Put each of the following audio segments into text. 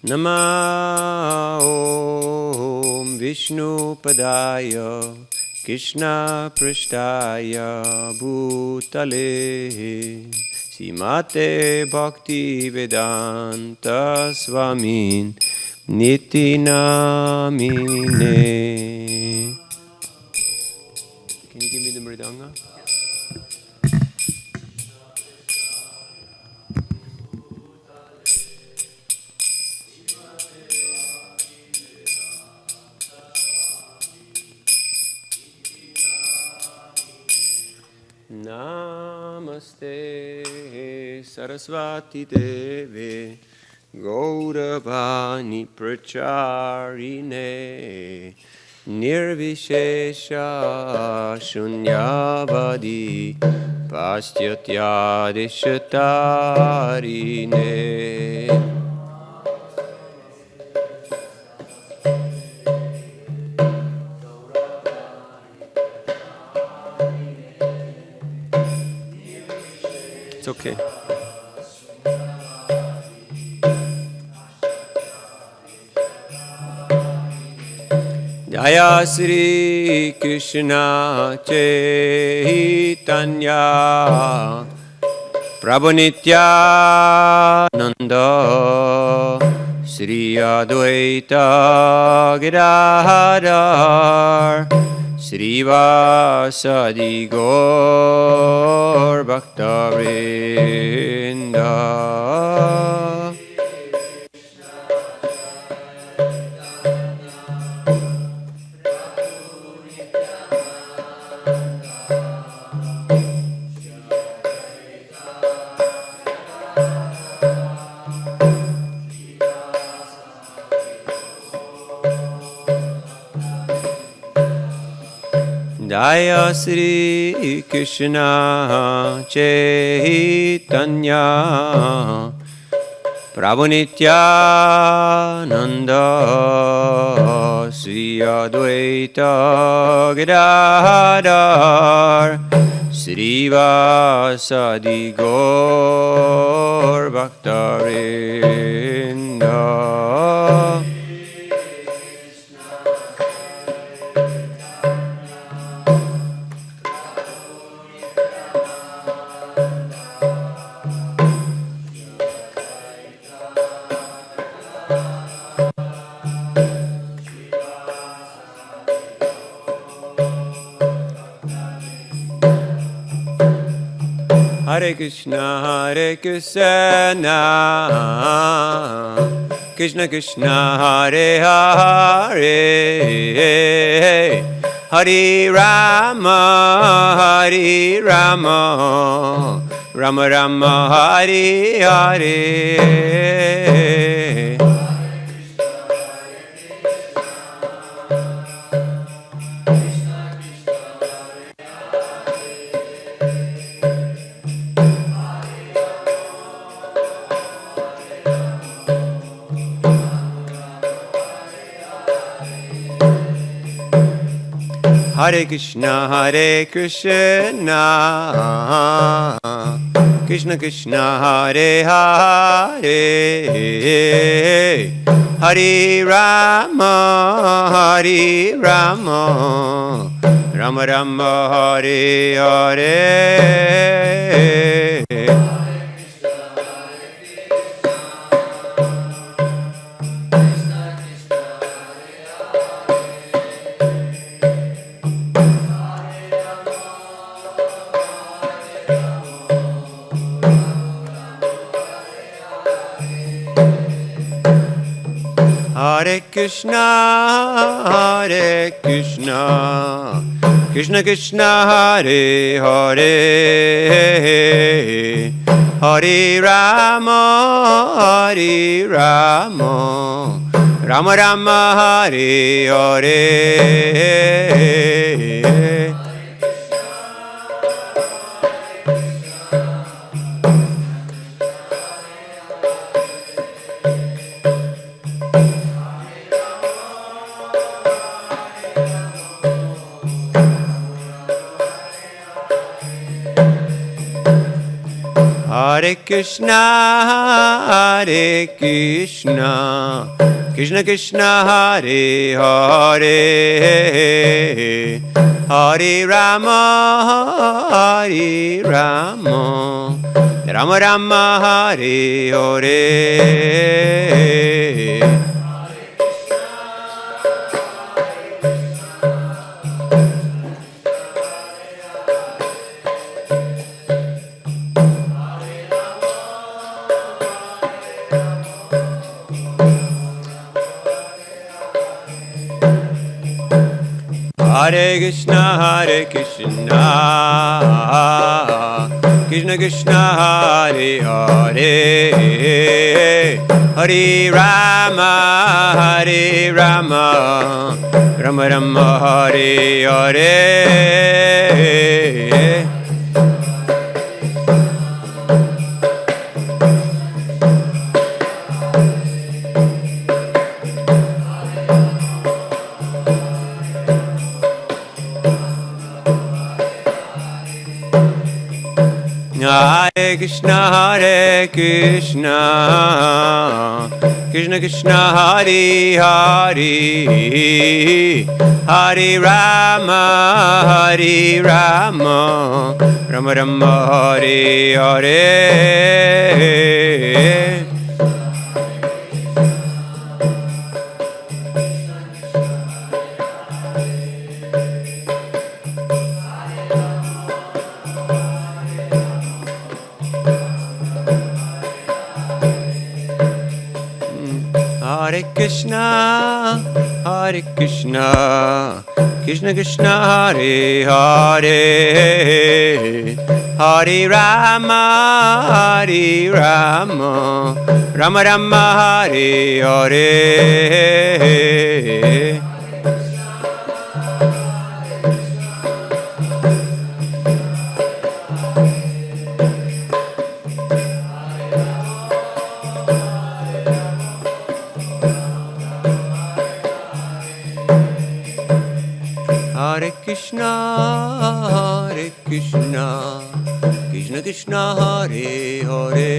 Nama Om Vishnu Padaya Krishna Prishtaya Bhutale Simate Bhakti Vedanta Swamin Niti Namine. Can you give me the mridanga? Namaste Saraswati Deve Gauravani Pracharine Nirvishesha Shunyavadi Pastyatya Deshatarine. It's okay. Jaya Sri Krishna Chaitanya Prabhu Nityananda Sri Advaita Gadadhar Srivasadi Gaur Bhakta-vrinda. Jaya Sri Krishna Chaitanya Prabhu Nityananda Sri Advaita Gadadhar Srivasadi Gaur Bhakta-vrinda. Hare Krishna, Krishna Krishna, Hare Hare, Hare Rama, Rama Rama, Hare Hare. Hare Krishna, Krishna Krishna, Hare Hare, Hare Rama, Rama Rama, Hare Hare. Hare Krishna, Krishna Krishna, Hare Hare, Hare Rama, Rama Rama, Hare Hare. Hare Krishna, Hare Krishna, Krishna Krishna, Hare Hare, Hare Rama, Hare Rama, Rama Rama, Hare Hare. Hare Krishna, Hare Krishna, Krishna Krishna, Hare Hare, Hare Rama, Hare Rama, Rama Rama, Hare Hare. Hare Krishna, Hare Krishna, Krishna Krishna, Hare Hare, Hare Rama, Hare Rama, Rama Rama, Hare Hare. Hare Krishna, Hare Krishna, Krishna Krishna, Hare Hare, Hare Rama, Hare Rama, Rama Rama, Hare Hare. Hare Krishna, Hare Krishna, Krishna Krishna, Hare Hare,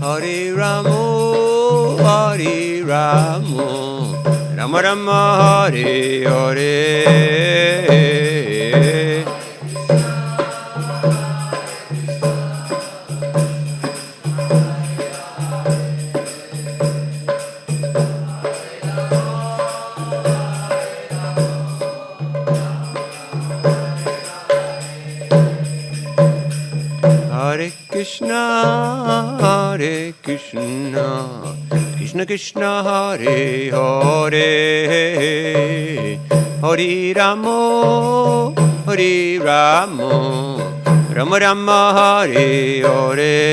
Hare Rama, Hare Rama, Rama Rama, Hare Hare. Hare Krishna, Hare Krishna, Krishna Krishna, Hare Hare, Hare Rama, Hare Rama, Rama Rama, Hare Hare.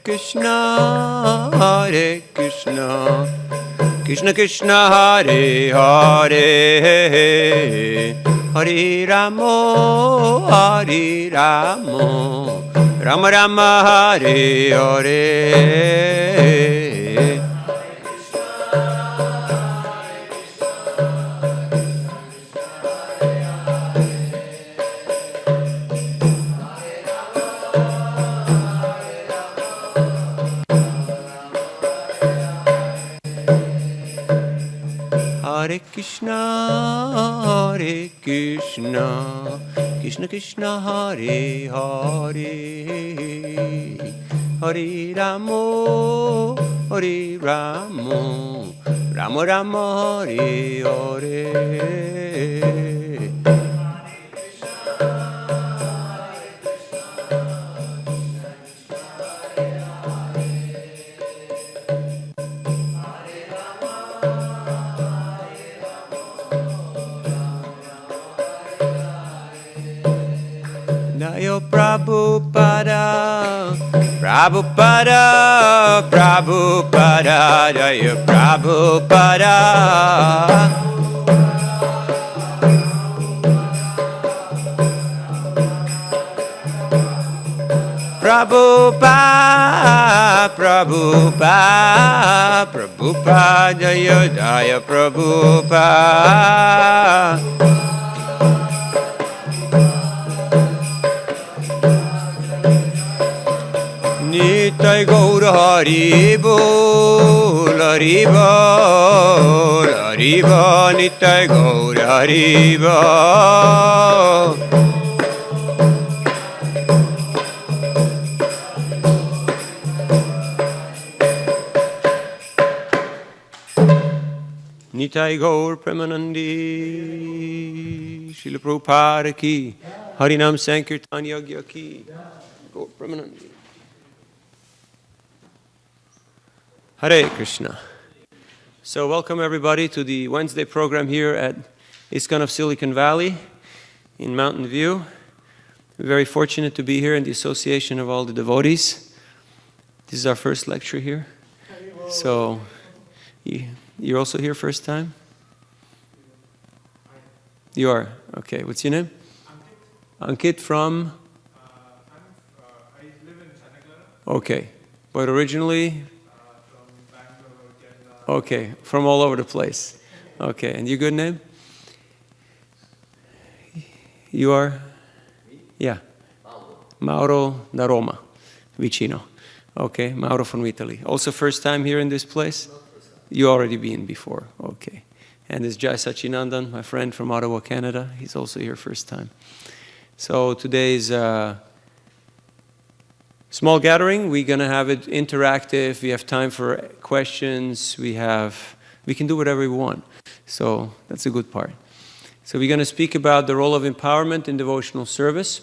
Krishna, Hare Krishna, Krishna Krishna, Hare Hare, Hare Rama, Hare Rama, Rama Rama, Hare Hare. Hare Krishna, Hare Krishna, Krishna Krishna, Hare Hare, Hare Rama, Hare Rama, Rama Rama, Hare Hare. Jaya Prabhupada, Prabhupada, Prabhupada, Jaya Prabhupada. Prabhupada, Prabhupada Jaya Jaya Prabhupada. Nitai Gaura Hari Bol, Hari Bol, Hari Bol, Nitai Gaura Hari Bol. Nitai Gaur Premanandi, Shila Prabhupada ki, Harinam Sankirtan Yagya ki, Gaur Premanandi. Hare Krishna. So welcome everybody to the Wednesday program here at ISKCON of Silicon Valley in Mountain View. We're very fortunate to be here in the association of all the devotees. This is our first lecture here. So you're also here first time? You are? Okay. What's your name? Ankit from? I live in Santa Clara. Okay. But originally? Okay, from all over the place. Okay, and your good name? You are? Yeah. Mauro da Roma, vicino. Okay, Mauro from Italy. Also first time here in this place? You already been before, okay. And there's Jai Sachinandan, my friend from Ottawa, Canada. He's also here first time. So today's small gathering, we're going to have it interactive. We have time for questions. We can do whatever we want. So that's a good part. So we're going to speak about the role of empowerment in devotional service.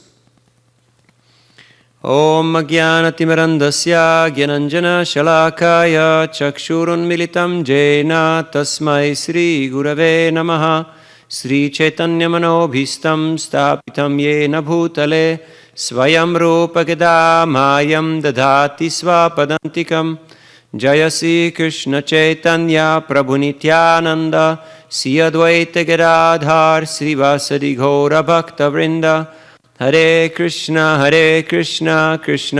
Om Jnanatimirandasya Gyananjana Shalakaya Chakshurun Militam Jena Tasmai Sri Gurave Namaha Sri Chaitanya Manobhistam Stapitam Yena Bhutale Swayam Rupa Mayam Dadhati Swapadantikam Jayasi Krishna Chaitanya Prabhu Nityananda Sri Advaita Gadadhar Srivasadi Ghora Bhakta Vrinda Hare Krishna Krishna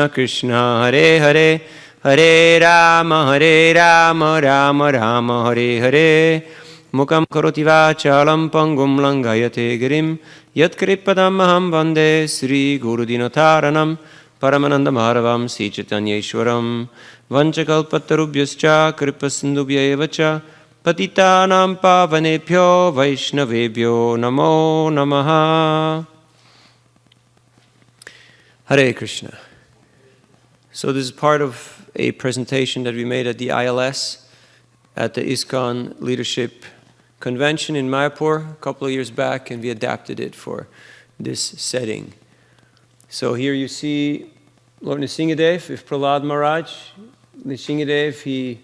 Krishna Hare Hare Hare Rama Rama Rama Hare Hare Mukam karoti vachalam pangum langayate girim Yat kripadam aham vande Sri Guru Dinotaranam Paramananda Maharavam Sri Chaitanya Ishwaram Vanchakalpatarubhyascha Kripasindubhya evacha Patitanam pavanebhyo Vaishnavebhyo Namo Namaha. Hare Krishna. So this is part of a presentation that we made at the ILS at the ISKCON Leadership Convention in Mayapur a couple of years back, and we adapted it for this setting. So here you see Lord Nrsingadev with Prahlad Maharaj. Nrsingadev, he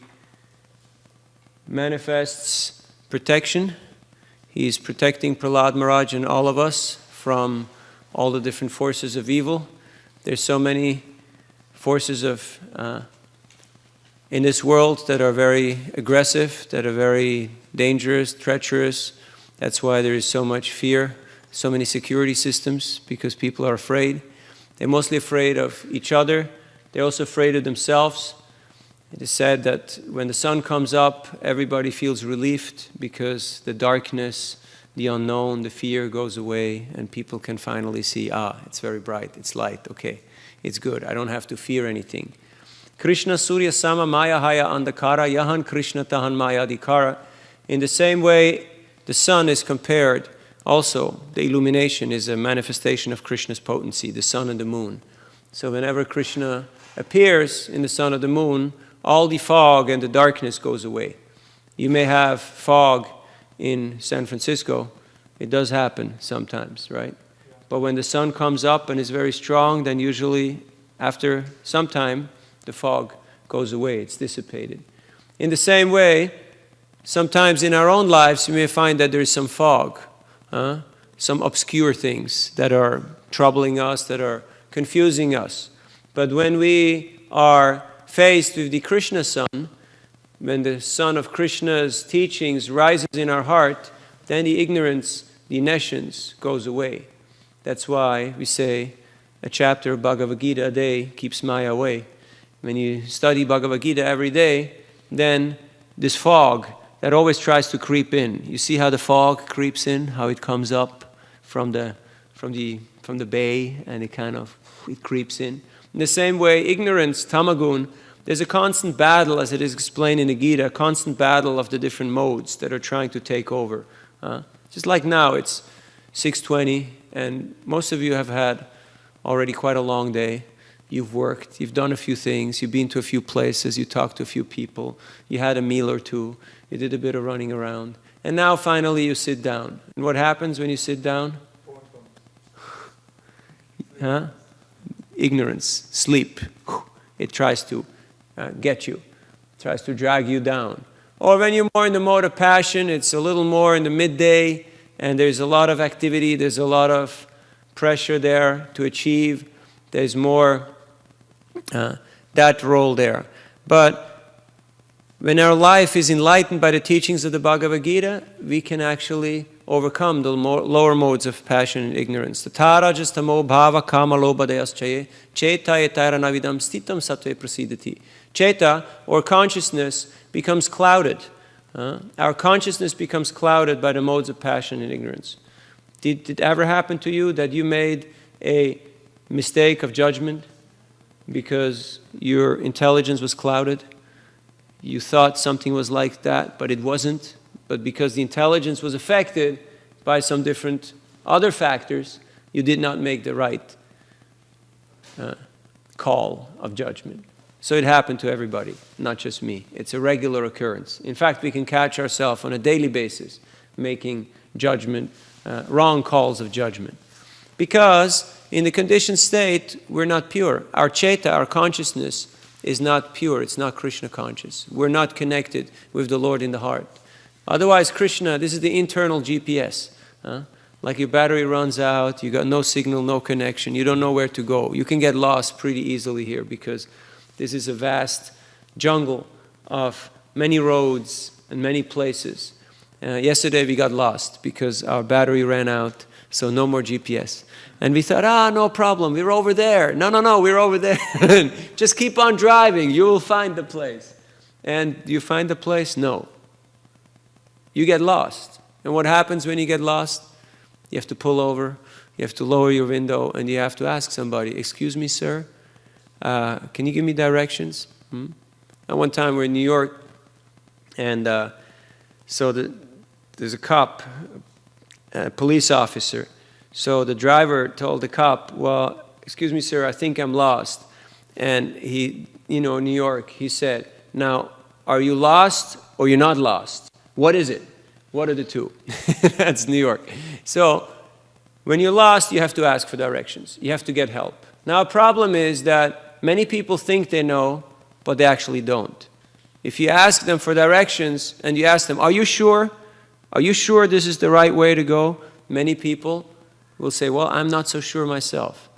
manifests protection. He's protecting Prahlad Maharaj and all of us from all the different forces of evil. There's so many forces of in this world that are very aggressive, that are very dangerous, treacherous. That's why there is so much fear, so many security systems, because people are afraid. They're mostly afraid of each other. They're also afraid of themselves. It is said that when the sun comes up, everybody feels relieved because the darkness, the unknown, the fear goes away, and people can finally see, it's very bright, it's light, okay, it's good, I don't have to fear anything. Krishna Surya Sama Maya Haya Andakara Yahan Krishna Tahan Maya Adhikara. In the same way, the sun is compared, also, the illumination is a manifestation of Krishna's potency, the sun and the moon. So whenever Krishna appears in the sun or the moon, all the fog and the darkness goes away. You may have fog in San Francisco. It does happen sometimes, right? But when the sun comes up and is very strong, then usually after some time, the fog goes away, it's dissipated. In the same way, sometimes in our own lives, you may find that there is some fog, some obscure things that are troubling us, that are confusing us. But when we are faced with the Krishna sun, when the sun of Krishna's teachings rises in our heart, then the ignorance, the nescience goes away. That's why we say a chapter of Bhagavad Gita a day keeps Maya away. when you study Bhagavad Gita every day, then this fog that always tries to creep in. You see how the fog creeps in, how it comes up from the bay, and it creeps in. In the same way, ignorance, tamagun, there's a constant battle, as it is explained in the Gita, a constant battle of the different modes that are trying to take over. Just like now, it's 6:20, and most of you have had already quite a long day. You've worked, you've done a few things, you've been to a few places, you talked to a few people, you had a meal or two, you did a bit of running around, and now finally you sit down. And what happens when you sit down? Ignorance, sleep. It tries to get you, tries to drag you down. Or when you're more in the mode of passion, it's a little more in the midday, and there's a lot of activity, there's a lot of pressure there to achieve. There's more that role there. But when our life is enlightened by the teachings of the Bhagavad Gita, we can actually overcome the lower modes of passion and ignorance. Tatara jastamo bhava kama loba deyaschaye cheta etara navidam stitam sattve prasidati. Cheta, or consciousness, becomes clouded. Our consciousness becomes clouded by the modes of passion and ignorance. Did it ever happen to you that you made a mistake of judgment because your intelligence was clouded? You thought something was like that, but it wasn't. But because the intelligence was affected by some different other factors, you did not make the right call of judgment. So it happened to everybody, not just me. It's a regular occurrence. In fact, we can catch ourselves on a daily basis making judgment, wrong calls of judgment. Because in the conditioned state, we're not pure. Our cheta, our consciousness, is not pure. It's not Krishna conscious. We're not connected with the Lord in the heart. Otherwise, Krishna, this is the internal GPS. Like your battery runs out, you got no signal, no connection, you don't know where to go. You can get lost pretty easily here because this is a vast jungle of many roads and many places. Yesterday we got lost because our battery ran out, so no more GPS. And we thought, no problem, we're over there. No, we're over there. Just keep on driving, you will find the place. And you find the place? No. You get lost. And what happens when you get lost? You have to pull over, you have to lower your window, and you have to ask somebody, excuse me, sir, can you give me directions? And one time we're in New York, and so there's a cop, a police officer. So the driver told the cop, well, excuse me, sir, I think I'm lost. And he, in New York, he said, now, are you lost or you're not lost? What is it? What are the two? That's New York. So when you're lost, you have to ask for directions. You have to get help. Now, a problem is that many people think they know, but they actually don't. If you ask them for directions and you ask them, are you sure? Are you sure this is the right way to go? Many people will say, well, I'm not so sure myself.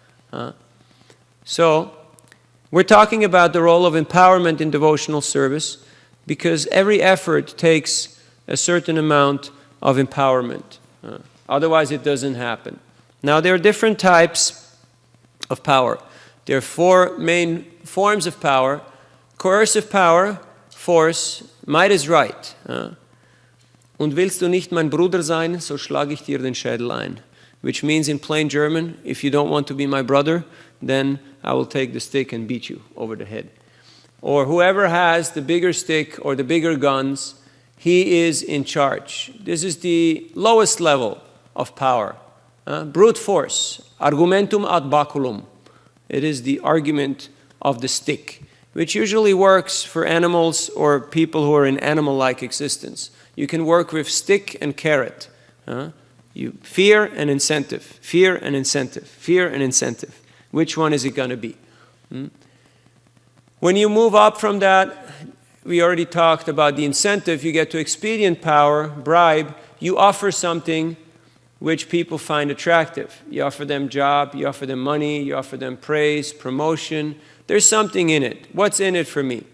So we're talking about the role of empowerment in devotional service because every effort takes a certain amount of empowerment. Otherwise, it doesn't happen. Now, there are different types of power. There are four main forms of power. Coercive power, force, might is right. Und willst du nicht mein Bruder sein, so schlage ich dir den Schädel ein. Which means in plain German, if you don't want to be my brother, then I will take the stick and beat you over the head. Or whoever has the bigger stick or the bigger guns, he is in charge. This is the lowest level of power. Brute force, argumentum ad baculum. It is the argument of the stick, which usually works for animals or people who are in animal-like existence. You can work with stick and carrot. You fear and incentive, fear and incentive, fear and incentive. Which one is it going to be? When you move up from that, we already talked about the incentive. You get to expedient power, bribe. You offer something which people find attractive. You offer them job, you offer them money, you offer them praise, promotion. There's something in it. What's in it for me?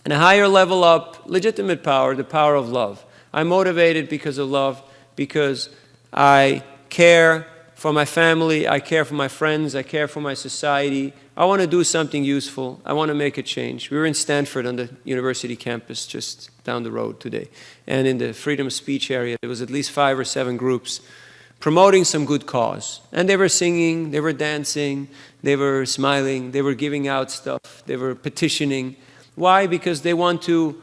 And a higher level up, legitimate power, the power of love. I'm motivated because of love, because I care for my family, I care for my friends, I care for my society, I want to do something useful. I want to make a change. We were in Stanford on the university campus just down the road today. And in the freedom of speech area, there was at least 5 or 7 groups promoting some good cause. And they were singing, they were dancing, they were smiling, they were giving out stuff, they were petitioning. Why? Because they want to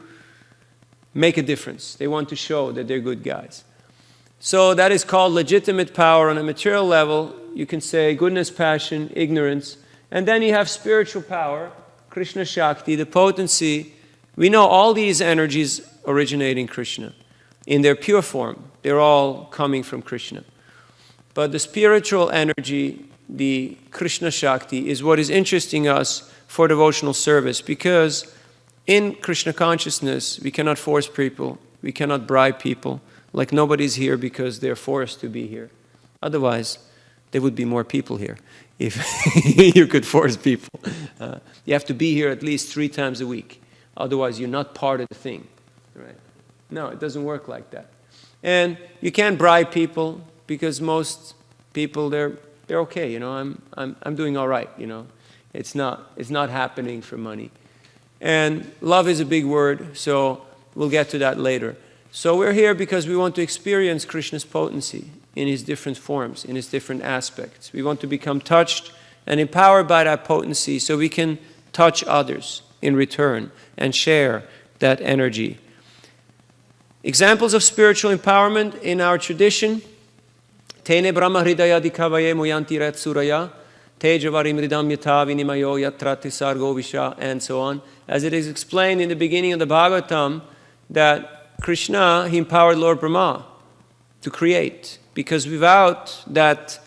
make a difference. They want to show that they're good guys. So that is called legitimate power on a material level. You can say goodness, passion, ignorance. And then you have spiritual power, Krishna Shakti, the potency. We know all these energies originate in Krishna. In their pure form, they're all coming from Krishna. But the spiritual energy, the Krishna Shakti, is what is interesting us for devotional service, because in Krishna consciousness, we cannot force people, we cannot bribe people, like nobody's here because they're forced to be here. Otherwise, there would be more people here if you could force people. You have to be here at least 3 times a week. Otherwise, you're not part of the thing. Right? No, it doesn't work like that. And you can't bribe people because most people, they're okay. You know, I'm doing all right. You know, it's not happening for money. And love is a big word, so we'll get to that later. So we're here because we want to experience Krishna's potency in his different forms, in his different aspects. We want to become touched and empowered by that potency so we can touch others in return and share that energy. Examples of spiritual empowerment in our tradition. Tene Brahma Hridaya Dikavaye Muyanti Ret Suraya, Tejavarim Ridam Yata Vinimayo Yatrati Sargo Visha, and so on. As it is explained in the beginning of the Bhagavatam, that Krishna, he empowered Lord Brahma to create. Because without that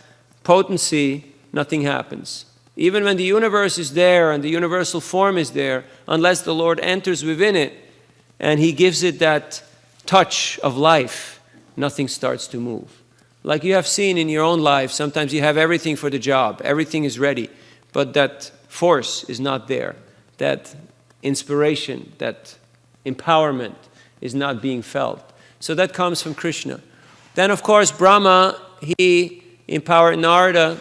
potency, nothing happens. Even when the universe is there and the universal form is there, unless the Lord enters within it and he gives it that touch of life, nothing starts to move. Like you have seen in your own life, sometimes you have everything for the job, everything is ready, but that force is not there. That inspiration, that empowerment is not being felt. So that comes from Krishna. Then, of course, Brahma, he empowered Narada,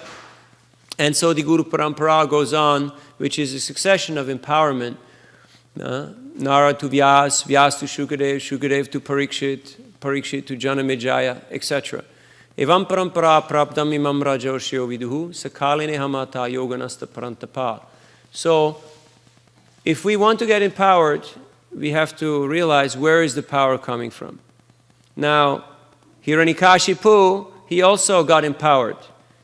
and so the Guru Parampara goes on, which is a succession of empowerment. Narada to Vyas, Vyas to Shukadev, Shukadev to Parikshit, Parikshit to Janamejaya, etc. Evam Parampara Praptam Imam Rajoshyo Viduhu, Sakaline Hamata Yoganasta Parantapa. So, if we want to get empowered, we have to realize where is the power coming from. Now, Hiranyakashipu, he also got empowered.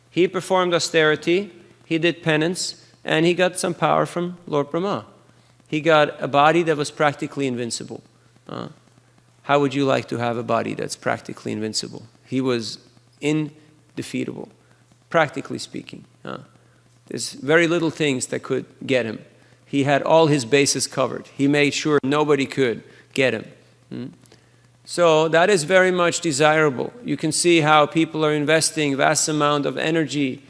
He performed austerity, he did penance, and he got some power from Lord Brahma. He got a body that was practically invincible. How would you like to have a body that's practically invincible? He was indefeatable, practically speaking. There's very little things that could get him. He had all his bases covered. He made sure nobody could get him. So that is very much desirable. You can see how people are investing vast amount of energy,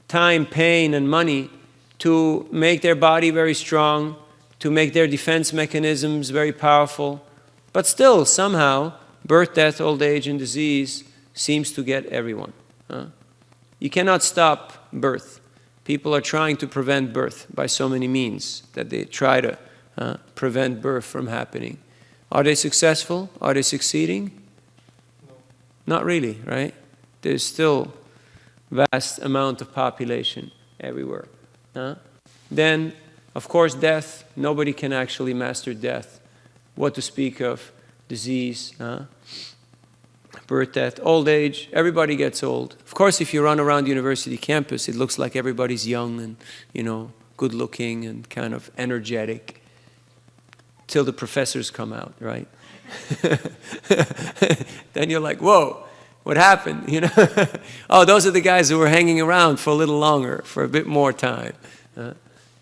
time, pain, and money to make their body very strong, to make their defense mechanisms very powerful. But still, somehow, birth, death, old age, and disease seems to get everyone. You cannot stop birth. People are trying to prevent birth by so many means that they try to prevent birth from happening. Are they successful? Are they succeeding? No. Not really, right? There's still vast amount of population everywhere. Then, of course, death. Nobody can actually master death. What to speak of disease, birth, death, old age. Everybody gets old. Of course, if you run around the university campus, it looks like everybody's young and, good looking and kind of energetic. Till the professors come out, right? Then you're like, whoa, what happened? Oh, those are the guys who were hanging around for a little longer, for a bit more time.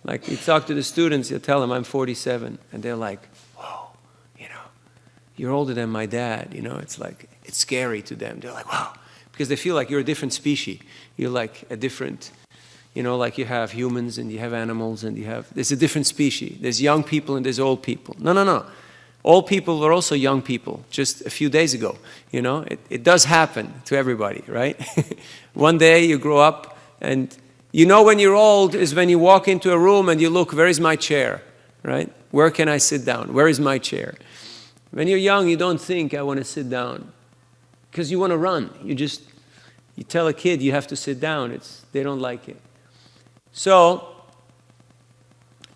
Like you talk to the students, you tell them I'm 47, and they're like, whoa, you're older than my dad. It's like, it's scary to them. They're like, wow, because they feel like you're a different species. You're like a different, like you have humans and you have animals and there's a different species. There's young people and there's old people. No. Old people were also young people just a few days ago. It does happen to everybody, right? One day you grow up and You know when you're old is when you walk into a room and you look, where is my chair, right? Where can I sit down? Where is my chair? When you're young, you don't think, I want to sit down, because you want to run. You tell a kid you have to sit down. They don't like it. So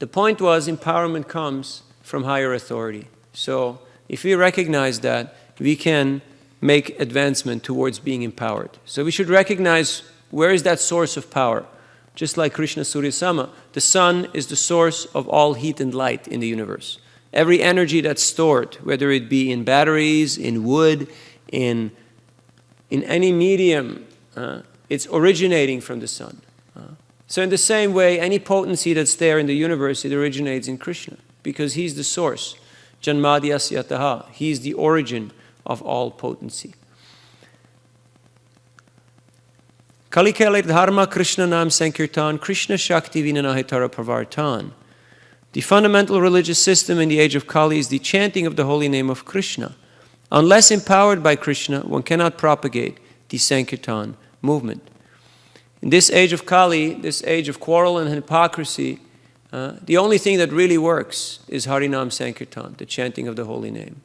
the point was, empowerment comes from higher authority. So if we recognize that, we can make advancement towards being empowered. So we should recognize, where is that source of power? Just like Krishna Surya Sama, the sun is the source of all heat and light in the universe. Every energy that's stored, whether it be in batteries, in wood, in any medium, it's originating from the sun. So in the same way, any potency that's there in the universe, it originates in Krishna, because he's the source. Janmadhyasya yataha. He's the origin of all potency. Kalikale dharma Krishna nam sankirtan, Krishna shakti vinanahitara pravartan. The fundamental religious system in the age of Kali is the chanting of the holy name of Krishna. Unless empowered by Krishna, one cannot propagate the Sankirtan movement. In this age of Kali, this age of quarrel and hypocrisy, the only thing that really works is Harinam Sankirtan, the chanting of the holy name.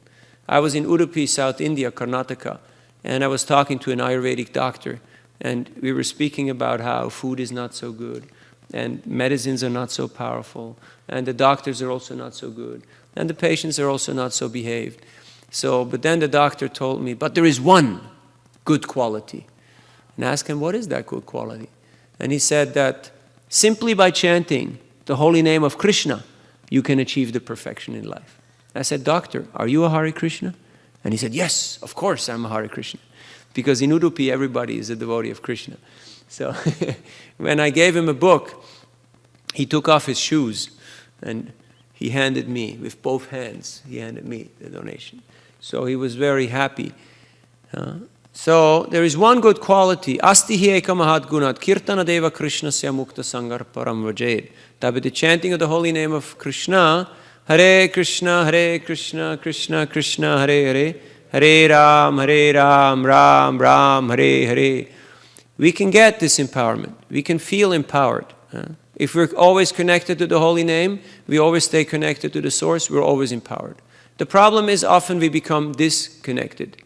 I was in Udupi, South India, Karnataka, and I was talking to an Ayurvedic doctor, and we were speaking about how food is not so good, and medicines are not so powerful, and the doctors are also not so good, and the patients are also not so behaved. But then the doctor told me, but there is one good quality. And I asked him, what is that good quality? And he said that simply by chanting the holy name of Krishna, you can achieve the perfection in life. I said, doctor, are you a Hare Krishna? And he said, yes, of course I'm a Hare Krishna. Because in Udupi, everybody is a devotee of Krishna. So when I gave him a book, he took off his shoes and he handed me, with both hands, he handed me the donation. So he was very happy. So there is one good quality. Asti hi eka mahat gunat kirtana deva Krishna sya mukta sangar param vajed. That with the chanting of the holy name of Krishna, Hare Krishna, Krishna Krishna, Hare Hare, Hare Ram, Ram Ram, Hare Hare. We can get this empowerment. We can feel empowered. If we're always connected to the holy name, we always stay connected to the source, we're always empowered. The problem is often we become disconnected.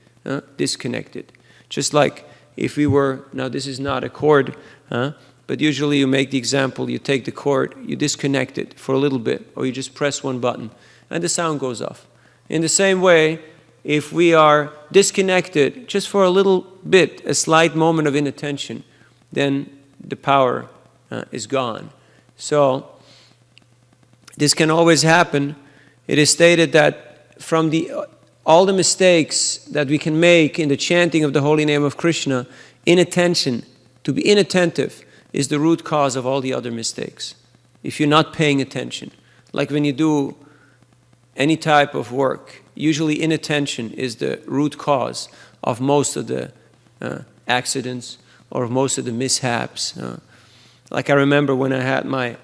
Just like if we were, now this is not a cord, but usually you make the example, you take the cord, you disconnect it for a little bit, or you just press one button, and the sound goes off. In the same way, if we are disconnected just for a little bit, a slight moment of inattention, then the power is gone. So this can always happen. It is stated that from all the mistakes that we can make in the chanting of the holy name of Krishna, inattention, to be inattentive, is the root cause of all the other mistakes. If you're not paying attention, like when you do any type of work, usually inattention is the root cause of most of the accidents or most of the mishaps. Like I remember when I had my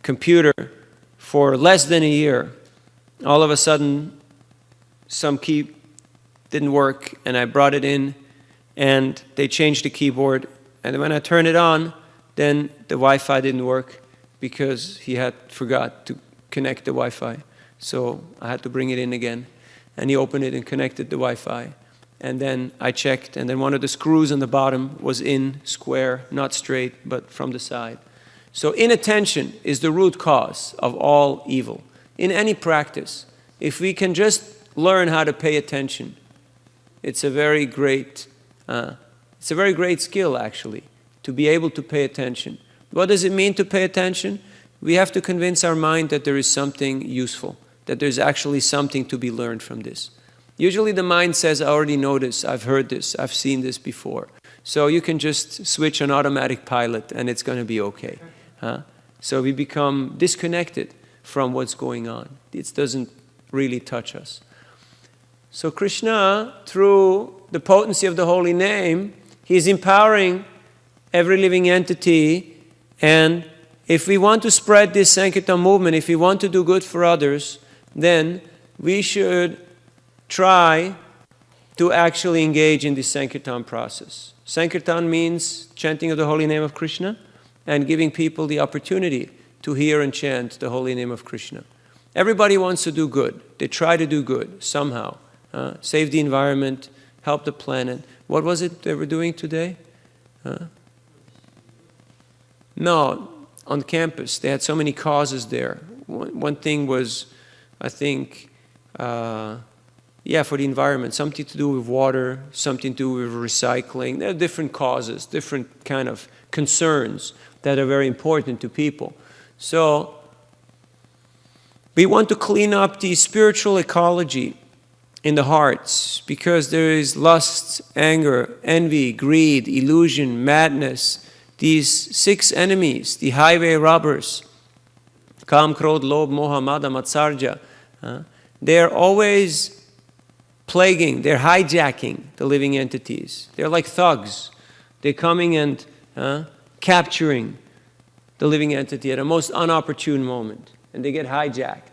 computer for less than a year, all of a sudden some key didn't work and I brought it in and they changed the keyboard, and when I turned it on, then the Wi-Fi didn't work because he had forgot to connect the Wi-Fi. So I had to bring it in again, and he opened it and connected the Wi-Fi. And then I checked, and then one of the screws on the bottom was in square, not straight, but from the side. So inattention is the root cause of all evil. In any practice, if we can just learn how to pay attention, it's a very great skill, actually, to be able to pay attention. What does it mean to pay attention? We have to convince our mind that there is something useful, that there's actually something to be learned from this. Usually the mind says, I already know this, I've heard this, I've seen this before. So you can just switch on automatic pilot and it's going to be okay. So we become disconnected from what's going on. It doesn't really touch us. So Krishna, through the potency of the holy name, he is empowering every living entity, and if we want to spread this Sankirtan movement, if we want to do good for others, then we should try to actually engage in this Sankirtan process. Sankirtan means chanting of the holy name of Krishna and giving people the opportunity to hear and chant the holy name of Krishna. Everybody wants to do good. They try to do good somehow. Save the environment, help the planet. What was it they were doing today? No, on campus. They had so many causes there. One thing was, I think, for the environment. Something to do with water, something to do with recycling. There are different causes, different kind of concerns that are very important to people. So, we want to clean up the spiritual ecology in the hearts because there is lust, anger, envy, greed, illusion, madness. These 6 enemies, the highway robbers, Kam, Krodh, Lobh, Moha, Mada, Matsarja, they're always plaguing, they're hijacking the living entities. They're like thugs. They're coming and capturing the living entity at a most unopportune moment, and they get hijacked.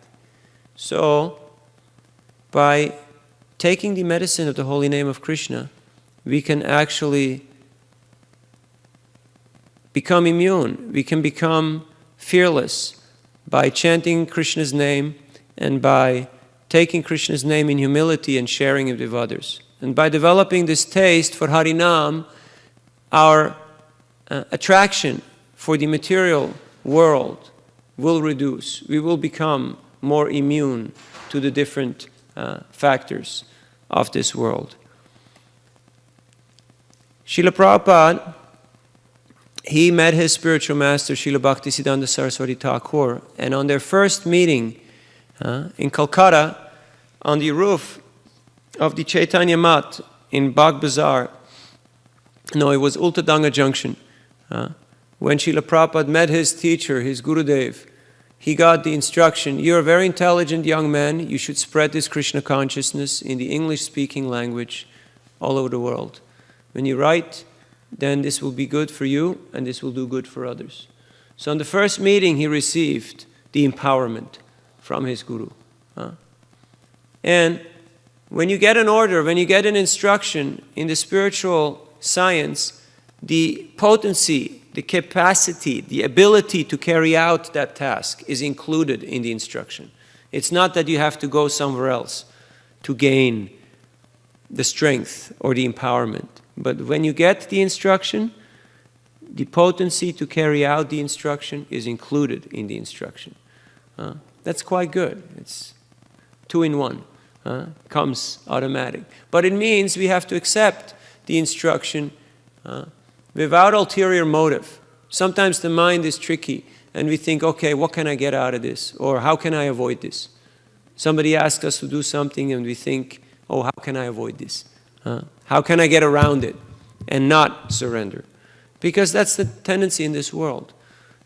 So, by taking the medicine of the holy name of Krishna, we can actually become immune. We can become fearless by chanting Krishna's name and by taking Krishna's name in humility and sharing it with others. And by developing this taste for Harinam, our attraction for the material world will reduce. We will become more immune to the different factors of this world. Shila Prabhupada, he met his spiritual master, Srila Bhaktisiddhanta Saraswati Thakur, and on their first meeting in Calcutta, on the roof of the Chaitanya Mat in Bagh Bazaar, no, it was Ultadanga Junction, when Srila Prabhupada met his teacher, his Gurudev, he got the instruction, you're a very intelligent young man, you should spread this Krishna consciousness in the English-speaking language all over the world. When you write, then this will be good for you, and this will do good for others. So on the first meeting, he received the empowerment from his Guru. And when you get an order, when you get an instruction in the spiritual science, the potency, the capacity, the ability to carry out that task is included in the instruction. It's not that you have to go somewhere else to gain the strength or the empowerment. But when you get the instruction, the potency to carry out the instruction is included in the instruction. That's quite good. It's 2 in 1. Comes automatic. But it means we have to accept the instruction without ulterior motive. Sometimes the mind is tricky and we think, okay, what can I get out of this? Or how can I avoid this? Somebody asks us to do something and we think, oh, how can I avoid this? How can I get around it and not surrender? Because that's the tendency in this world,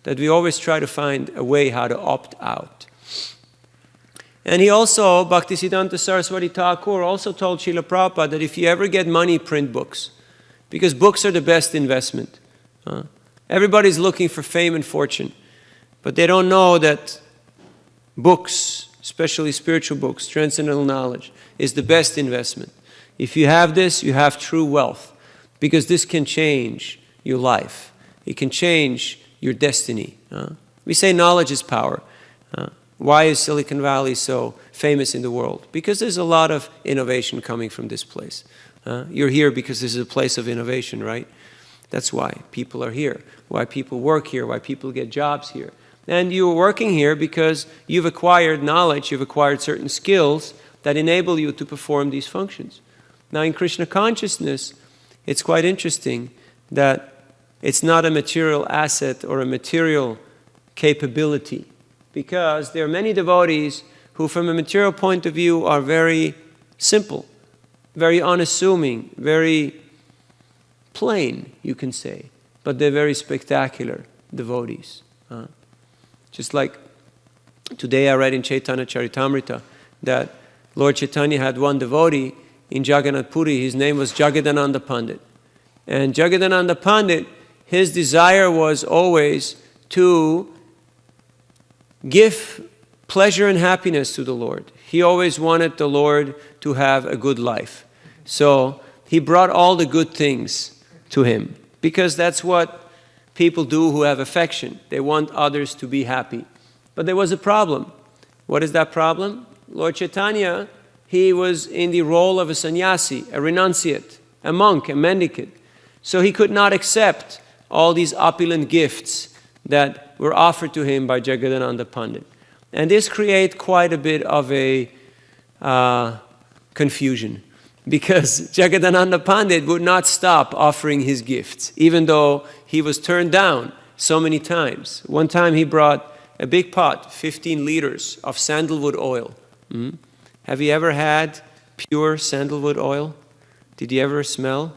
that we always try to find a way how to opt out. And he also, Bhaktisiddhanta Saraswati Thakur, also told Srila Prabhupada that if you ever get money, print books. Because books are the best investment. Everybody's looking for fame and fortune. But they don't know that books, especially spiritual books, transcendental knowledge, is the best investment. If you have this, you have true wealth. Because this can change your life. It can change your destiny. We say knowledge is power. Why is Silicon Valley so famous in the world? Because there's a lot of innovation coming from this place. You're here because this is a place of innovation, right? That's why people are here, why people work here, why people get jobs here. And you're working here because you've acquired knowledge, you've acquired certain skills that enable you to perform these functions. Now in Krishna consciousness, it's quite interesting that it's not a material asset or a material capability, because there are many devotees who from a material point of view are very simple, very unassuming, very plain, you can say, but they're very spectacular devotees. Just like today I read in Chaitanya Charitamrita that Lord Chaitanya had one devotee in Jagannath Puri. His name was Jagadananda Pandit. And Jagadananda Pandit, his desire was always to give pleasure and happiness to the Lord. He always wanted the Lord to have a good life. So he brought all the good things to him, because that's what people do who have affection. They want others to be happy. But there was a problem. What is that problem? Lord Chaitanya, he was in the role of a sannyasi, a renunciate, a monk, a mendicant. So he could not accept all these opulent gifts that were offered to him by Jagadananda Pandit. And this created quite a bit of a confusion, because Jagadananda Pandit would not stop offering his gifts, even though he was turned down so many times. One time he brought a big pot, 15 liters of sandalwood oil. Have you ever had pure sandalwood oil? Did you ever smell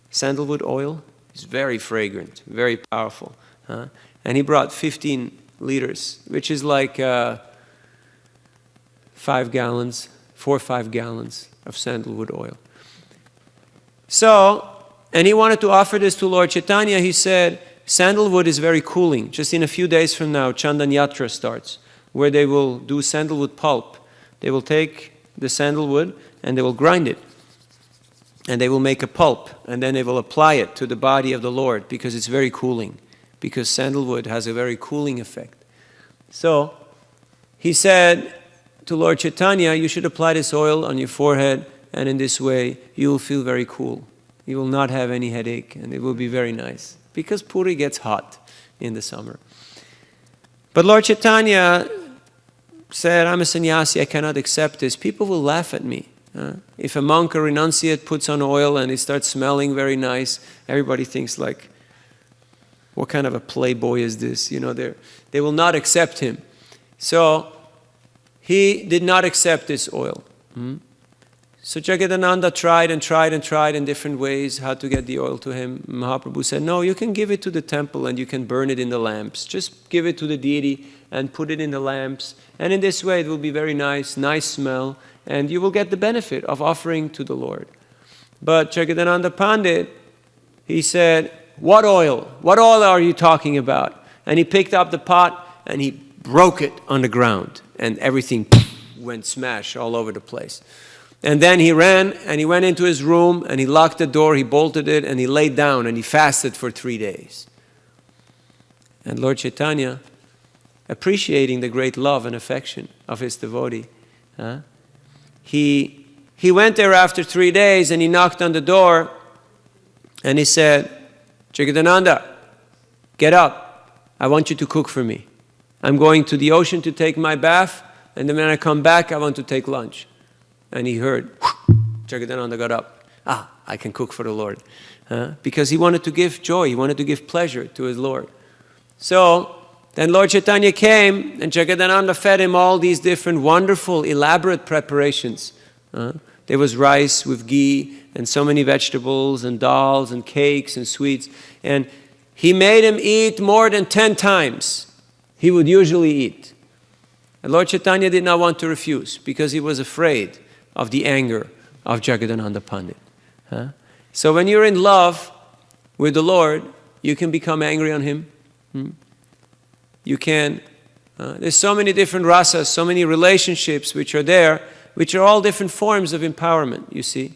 sandalwood oil? It's very fragrant, very powerful. And he brought 15 liters, which is like 5 gallons, 4 or 5 gallons of sandalwood oil. So, and he wanted to offer this to Lord Chaitanya. He said, sandalwood is very cooling. Just in a few days from now, Chandan Yatra starts, where they will do sandalwood pulp. They will take the sandalwood and they will grind it. And they will make a pulp, and then they will apply it to the body of the Lord, because it's very cooling, because sandalwood has a very cooling effect. So he said to Lord Chaitanya, you should apply this oil on your forehead, and in this way you will feel very cool. You will not have any headache, and it will be very nice, because Puri gets hot in the summer. But Lord Chaitanya said, I'm a sannyasi, I cannot accept this. People will laugh at me. If a monk or renunciate puts on oil and he starts smelling very nice, everybody thinks like, what kind of a playboy is this? You know, they will not accept him. So he did not accept this oil. So Jagadananda tried and tried and tried in different ways how to get the oil to him. Mahaprabhu said, no, you can give it to the temple and you can burn it in the lamps. Just give it to the deity and put it in the lamps. And in this way it will be very nice, nice smell, and you will get the benefit of offering to the Lord. But Jagadananda Pandit, he said, what oil? What oil are you talking about? And he picked up the pot and he broke it on the ground, and everything went smash all over the place. And then he ran and he went into his room and he locked the door, he bolted it, and he laid down and he fasted for 3 days. And Lord Chaitanya, appreciating the great love and affection of his devotee, he went there after 3 days and he knocked on the door and he said, Jagadananda, get up. I want you to cook for me. I'm going to the ocean to take my bath, and then when I come back, I want to take lunch. And he heard, Jagadananda got up. I can cook for the Lord. Because he wanted to give joy, he wanted to give pleasure to his Lord. So then Lord Chaitanya came, and Jagadananda fed him all these different wonderful, elaborate preparations. There was rice with ghee, and so many vegetables, and dals, and cakes, and sweets. And he made him eat more than 10 times he would usually eat. And Lord Chaitanya did not want to refuse, because he was afraid of the anger of Jagadananda Pandit. So when you're in love with the Lord, you can become angry on him. You can, there's so many different rasas, so many relationships which are there, which are all different forms of empowerment, you see.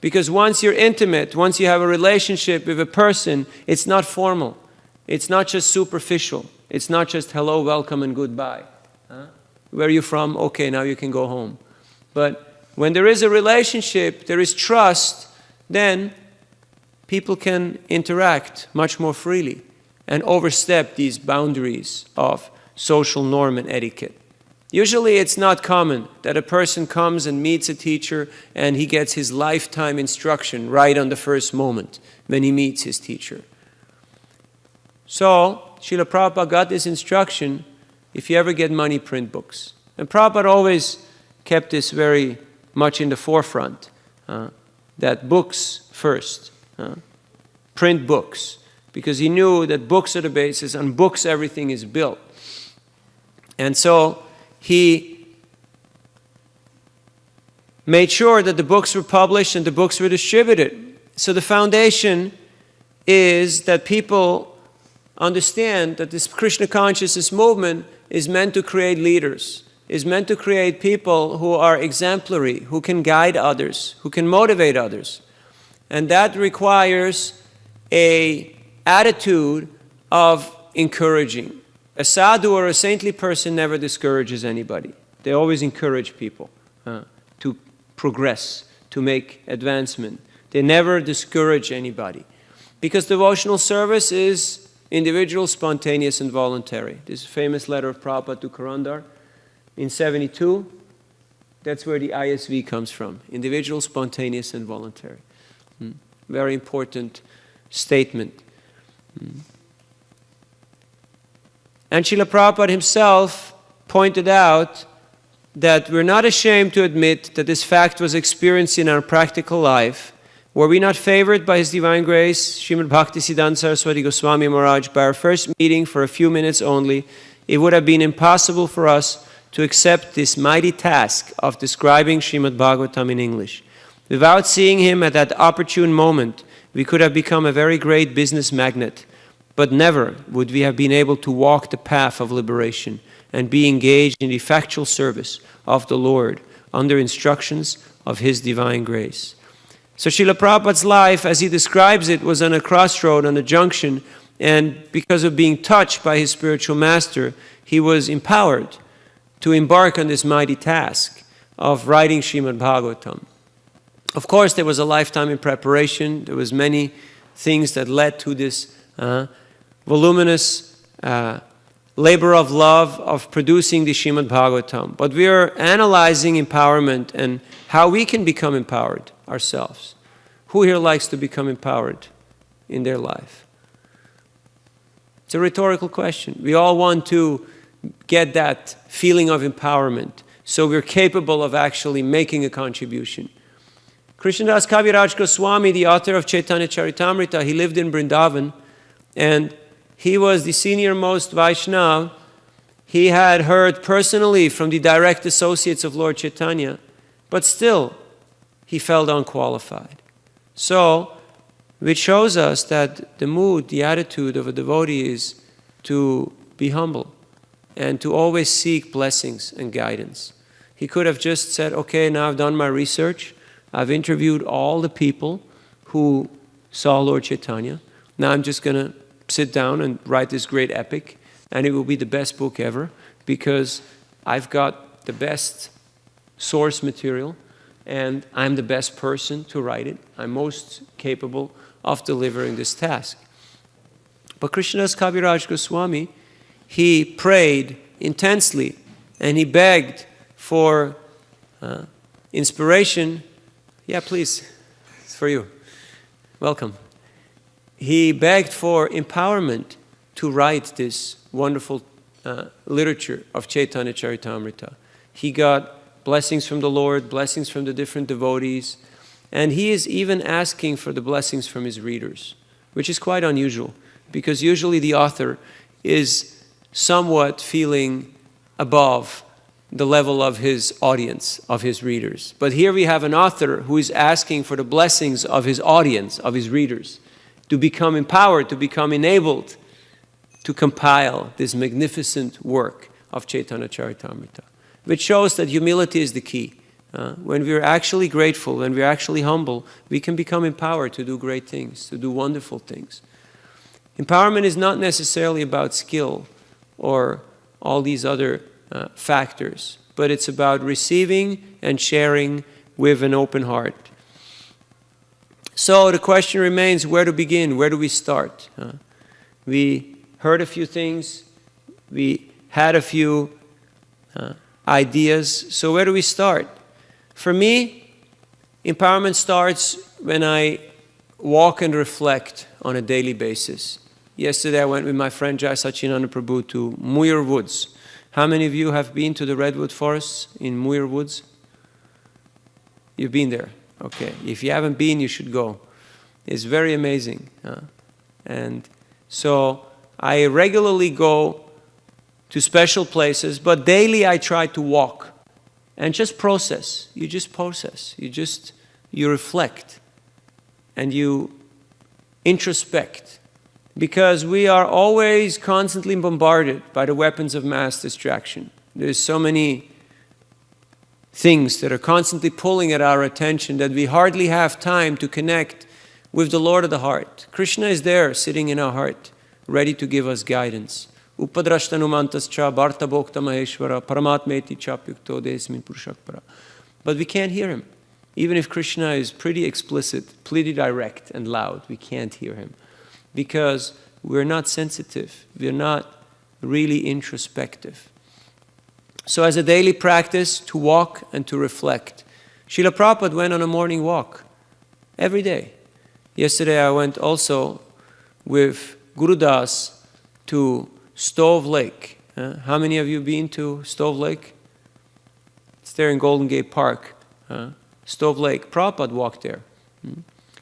Because once you're intimate, once you have a relationship with a person, it's not formal. It's not just superficial. It's not just hello, welcome, and goodbye. Where are you from? Okay, now you can go home. But when there is a relationship, there is trust, then people can interact much more freely and overstep these boundaries of social norm and etiquette. Usually it's not common that a person comes and meets a teacher and he gets his lifetime instruction right on the first moment when he meets his teacher. So, Shila Prabhupada got this instruction, if you ever get money, print books. And Prabhupada always kept this very much in the forefront, that books first, print books, because he knew that books are the basis, on books everything is built. And so he made sure that the books were published and the books were distributed. So the foundation is that people understand that this Krishna consciousness movement is meant to create leaders, is meant to create people who are exemplary, who can guide others, who can motivate others. And that requires a attitude of encouraging. A sadhu or a saintly person never discourages anybody. They always encourage people to progress, to make advancement. They never discourage anybody. Because devotional service is individual, spontaneous, and voluntary. This famous letter of Prabhupada to Karandar in 72, that's where the ISV comes from. Individual, spontaneous, and voluntary. Very important statement. And Shila Prabhupada himself pointed out that we're not ashamed to admit that this fact was experienced in our practical life. Were we not favored by His Divine Grace, Srimad Bhaktisiddhanta Saraswati Goswami Maharaj, by our first meeting for a few minutes only, it would have been impossible for us to accept this mighty task of describing Srimad Bhagavatam in English. Without seeing him at that opportune moment, we could have become a very great business magnate, but never would we have been able to walk the path of liberation and be engaged in the effectual service of the Lord under instructions of His Divine Grace. So Srila Prabhupada's life, as he describes it, was on a crossroad, on a junction, and because of being touched by his spiritual master, he was empowered to embark on this mighty task of writing Srimad Bhagavatam. Of course, there was a lifetime in preparation. There was many things that led to this voluminous labor of love of producing the Srimad Bhagavatam. But we are analyzing empowerment and how we can become empowered ourselves. Who here likes to become empowered in their life? It's a rhetorical question. We all want to get that feeling of empowerment so we're capable of actually making a contribution. Krishnadas Kaviraj Goswami, the author of Chaitanya Charitamrita, he lived in Vrindavan and he was the senior most Vaishnava. He had heard personally from the direct associates of Lord Chaitanya, but still he felt unqualified. So, which shows us that the mood, the attitude of a devotee is to be humble and to always seek blessings and guidance. He could have just said, okay, now I've done my research. I've interviewed all the people who saw Lord Chaitanya. Now I'm just going to sit down and write this great epic, and it will be the best book ever because I've got the best source material and I'm the best person to write it. I'm most capable of delivering this task. But Krishnadas Kaviraj Goswami, he prayed intensely and he begged for inspiration. Yeah, please, it's for you. Welcome. He begged for empowerment to write this wonderful literature of Chaitanya Charitamrita. He got blessings from the Lord, blessings from the different devotees, and he is even asking for the blessings from his readers, which is quite unusual, because usually the author is somewhat feeling above the level of his audience, of his readers. But here we have an author who is asking for the blessings of his audience, of his readers, to become empowered, to become enabled to compile this magnificent work of Chaitanya Charitamrita, which shows that humility is the key. When we're actually grateful, when we're actually humble, we can become empowered to do great things, to do wonderful things. Empowerment is not necessarily about skill or all these other factors, but it's about receiving and sharing with an open heart. So the question remains, where to begin? Where do we start? We heard a few things. We had a few ideas. So where do we start? For me, empowerment starts when I walk and reflect on a daily basis. Yesterday I went with my friend Jai Sachinanda Prabhu to Muir Woods. How many of you have been to the redwood forests in Muir Woods? You've been there. Okay. If you haven't been, you should go. It's very amazing. And so I regularly go to special places, but daily I try to walk and just process. You just process. You reflect and you introspect. Because we are always constantly bombarded by the weapons of mass distraction. There's so many things that are constantly pulling at our attention that we hardly have time to connect with the Lord of the heart. Krishna is there, sitting in our heart, ready to give us guidance. Upadrashtanumantascha bharta bhokta maheshwara paramatmeti chapyukto desmin purushakpara. But we can't hear him. Even if Krishna is pretty explicit, pretty direct and loud, we can't hear him. Because we're not sensitive. We're not really introspective. So as a daily practice, to walk and to reflect. Shila Prabhupada went on a morning walk every day. Yesterday I went also with Guru Das to Stove Lake. How many of you been to Stove Lake? It's there in Golden Gate Park. Stove Lake. Prabhupada walked there.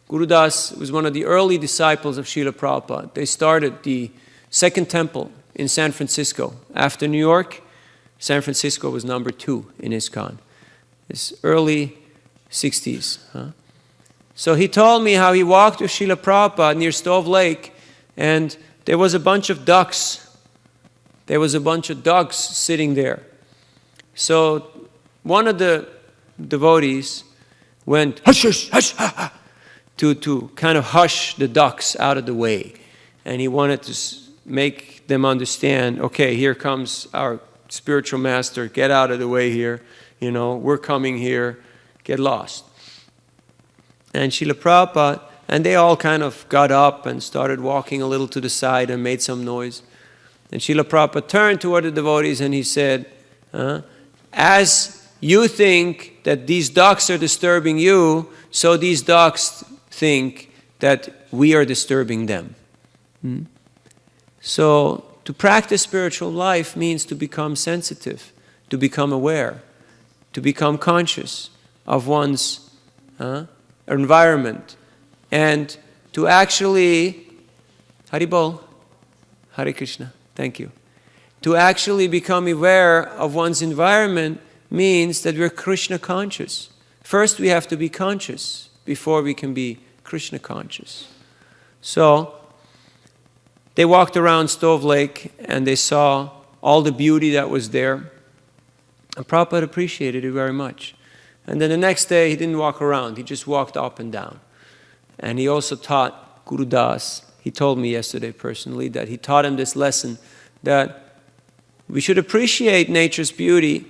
Guru Das was one of the early disciples of Shila Prabhupada. They started the second temple in San Francisco. After New York, San Francisco was number 2 in ISKCON. It's early 60s. So he told me how he walked with Shila Prabhupada near Stove Lake, and there was a bunch of ducks. There was a bunch of ducks sitting there. So one of the devotees went, hush, hush, hush, ha, ha, to kind of hush the ducks out of the way. And he wanted to make them understand, okay, here comes our spiritual master, get out of the way here, we're coming here, get lost. And Shila Prabhupada, and they all kind of got up and started walking a little to the side and made some noise. And Shila Prabhupada turned toward the devotees and he said, as you think that these ducks are disturbing you, so these ducks think that we are disturbing them. So to practice spiritual life means to become sensitive, to become aware, to become conscious of one's environment, and to actually, Haribol, Hare Krishna, thank you. To actually become aware of one's environment means that we're Krishna conscious. First we have to be conscious before we can be Krishna conscious. So they walked around Stove Lake and they saw all the beauty that was there. And Prabhupada appreciated it very much. And then the next day he didn't walk around, he just walked up and down. And he also taught Guru Das, he told me yesterday personally, that he taught him this lesson, that we should appreciate nature's beauty,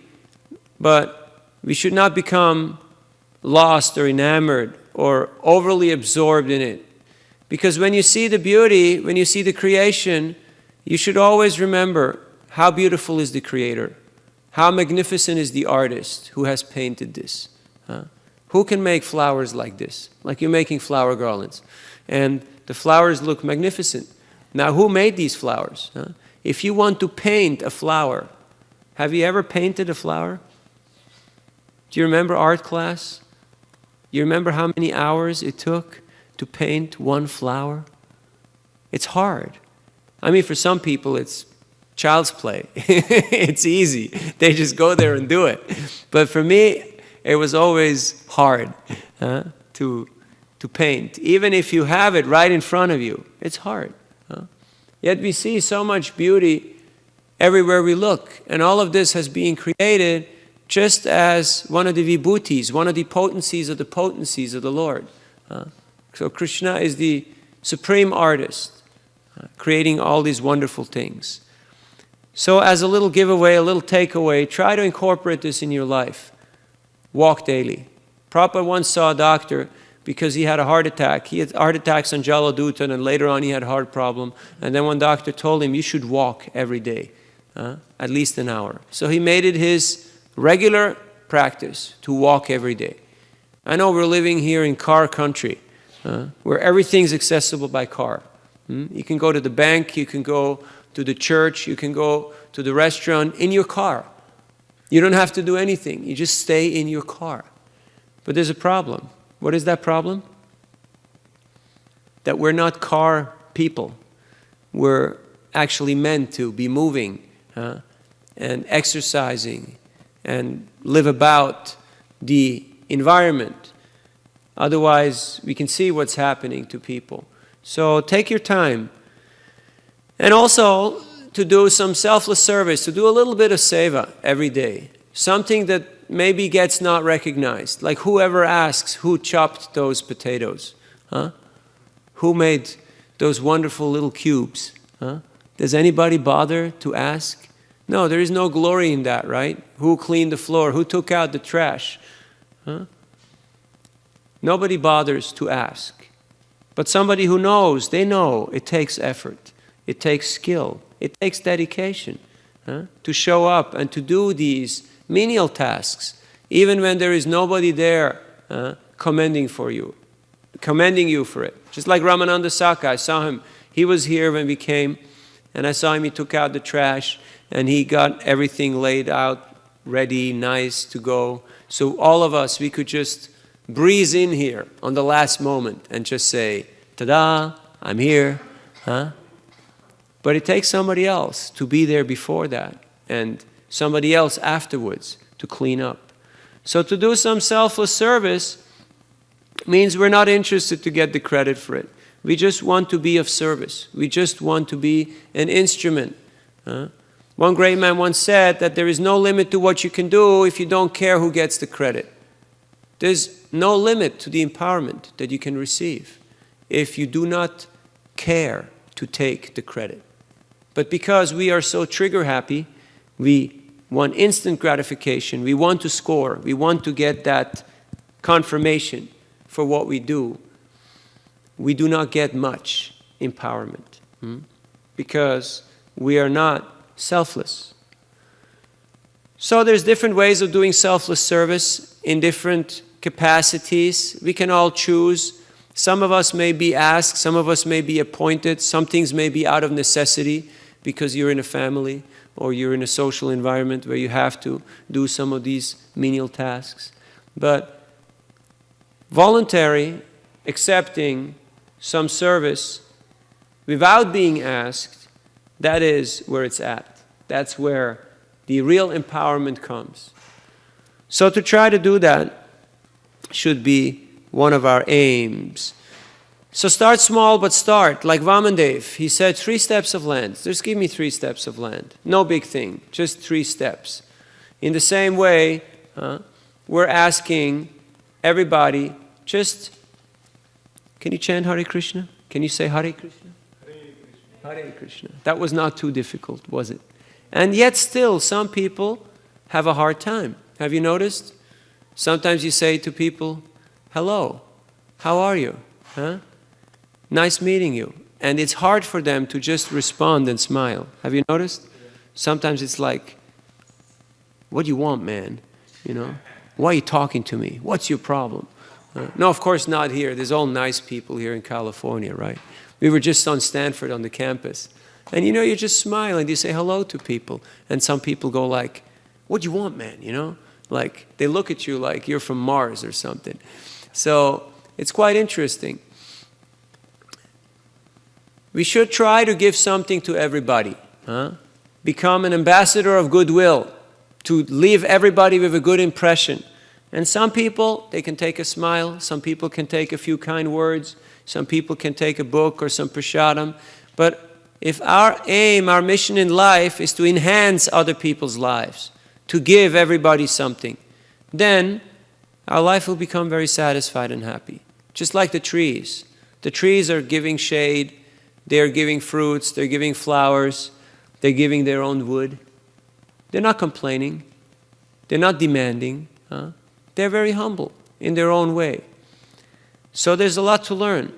but we should not become lost or enamored or overly absorbed in it. Because when you see the beauty, when you see the creation, you should always remember how beautiful is the Creator, how magnificent is the artist who has painted this. Who can make flowers like this? Like you're making flower garlands. And the flowers look magnificent. Now who made these flowers? If you want to paint a flower, have you ever painted a flower? Do you remember art class? You remember how many hours it took to paint one flower? It's hard. I mean, for some people it's child's play. It's easy. They just go there and do it. But for me, it was always hard to paint. Even if you have it right in front of you, it's hard. Yet we see so much beauty everywhere we look. And all of this has been created just as one of the vibhutis, one of the potencies of the Lord. So Krishna is the supreme artist, creating all these wonderful things. So as a little giveaway, a little takeaway, try to incorporate this in your life. Walk daily. Prabhupada once saw a doctor because he had a heart attack. He had heart attacks on Jaladuta, and later on he had a heart problem. And then one doctor told him, you should walk every day, at least an hour. So he made it his regular practice to walk every day. I know we're living here in car country, where everything's accessible by car. You can go to the bank, you can go to the church, you can go to the restaurant in your car. You don't have to do anything. You just stay in your car. But there's a problem. What is that problem? That we're not car people. We're actually meant to be moving and exercising and live about the environment. Otherwise, we can see what's happening to people. So take your time. And also to do some selfless service, to do a little bit of seva every day. Something that maybe gets not recognized. Like whoever asks who chopped those potatoes. Who made those wonderful little cubes? Huh? Does anybody bother to ask? No, there is no glory in that, right? Who cleaned the floor? Who took out the trash? Huh? Nobody bothers to ask. But somebody who knows, they know it takes effort. It takes skill. It takes dedication to show up and to do these menial tasks, even when there is nobody there commending you for it. Just like Ramananda Saka, I saw him. He was here when we came, and I saw him. He took out the trash, and he got everything laid out, ready, nice to go. So all of us, we could just breeze in here on the last moment and just say, "Ta-da, I'm here." But it takes somebody else to be there before that, and somebody else afterwards to clean up. So to do some selfless service means we're not interested to get the credit for it. We just want to be of service. We just want to be an instrument. One great man once said that there is no limit to what you can do if you don't care who gets the credit. There's no limit to the empowerment that you can receive if you do not care to take the credit. But because we are so trigger happy, we want instant gratification, we want to score, we want to get that confirmation for what we do not get much empowerment because we are not selfless. So there's different ways of doing selfless service in different capacities. We can all choose. Some of us may be asked, some of us may be appointed, some things may be out of necessity because you're in a family or you're in a social environment where you have to do some of these menial tasks. But voluntary, accepting some service without being asked, that is where it's at. That's where the real empowerment comes. So to try to do that should be one of our aims. So start small, but start. Like Vamandev, he said 3 steps of land. Just give me 3 steps of land. No big thing, just 3 steps. In the same way, we're asking everybody, just, can you chant Hare Krishna? Can you say Hare Krishna? Hare Krishna. Hare Krishna. That was not too difficult, was it? And yet still, some people have a hard time. Have you noticed? Sometimes you say to people, hello, how are you? Nice meeting you. And it's hard for them to just respond and smile. Have you noticed? Sometimes it's like, what do you want, man? You know, why are you talking to me? What's your problem? No, of course not here. There's all nice people here in California, right? We were just on Stanford on the campus. And you know, you just smile and you say hello to people. And some people go like, what do you want, man? You know, like they look at you like you're from Mars or something. So it's quite interesting. We should try to give something to everybody. Become an ambassador of goodwill, to leave everybody with a good impression. And some people, they can take a smile. Some people can take a few kind words. Some people can take a book or some prasadam. But if our aim, our mission in life is to enhance other people's lives, to give everybody something, then our life will become very satisfied and happy. Just like the trees. The trees are giving shade. They're giving fruits. They're giving flowers. They're giving their own wood. They're not complaining. They're not demanding. They're very humble in their own way. So there's a lot to learn.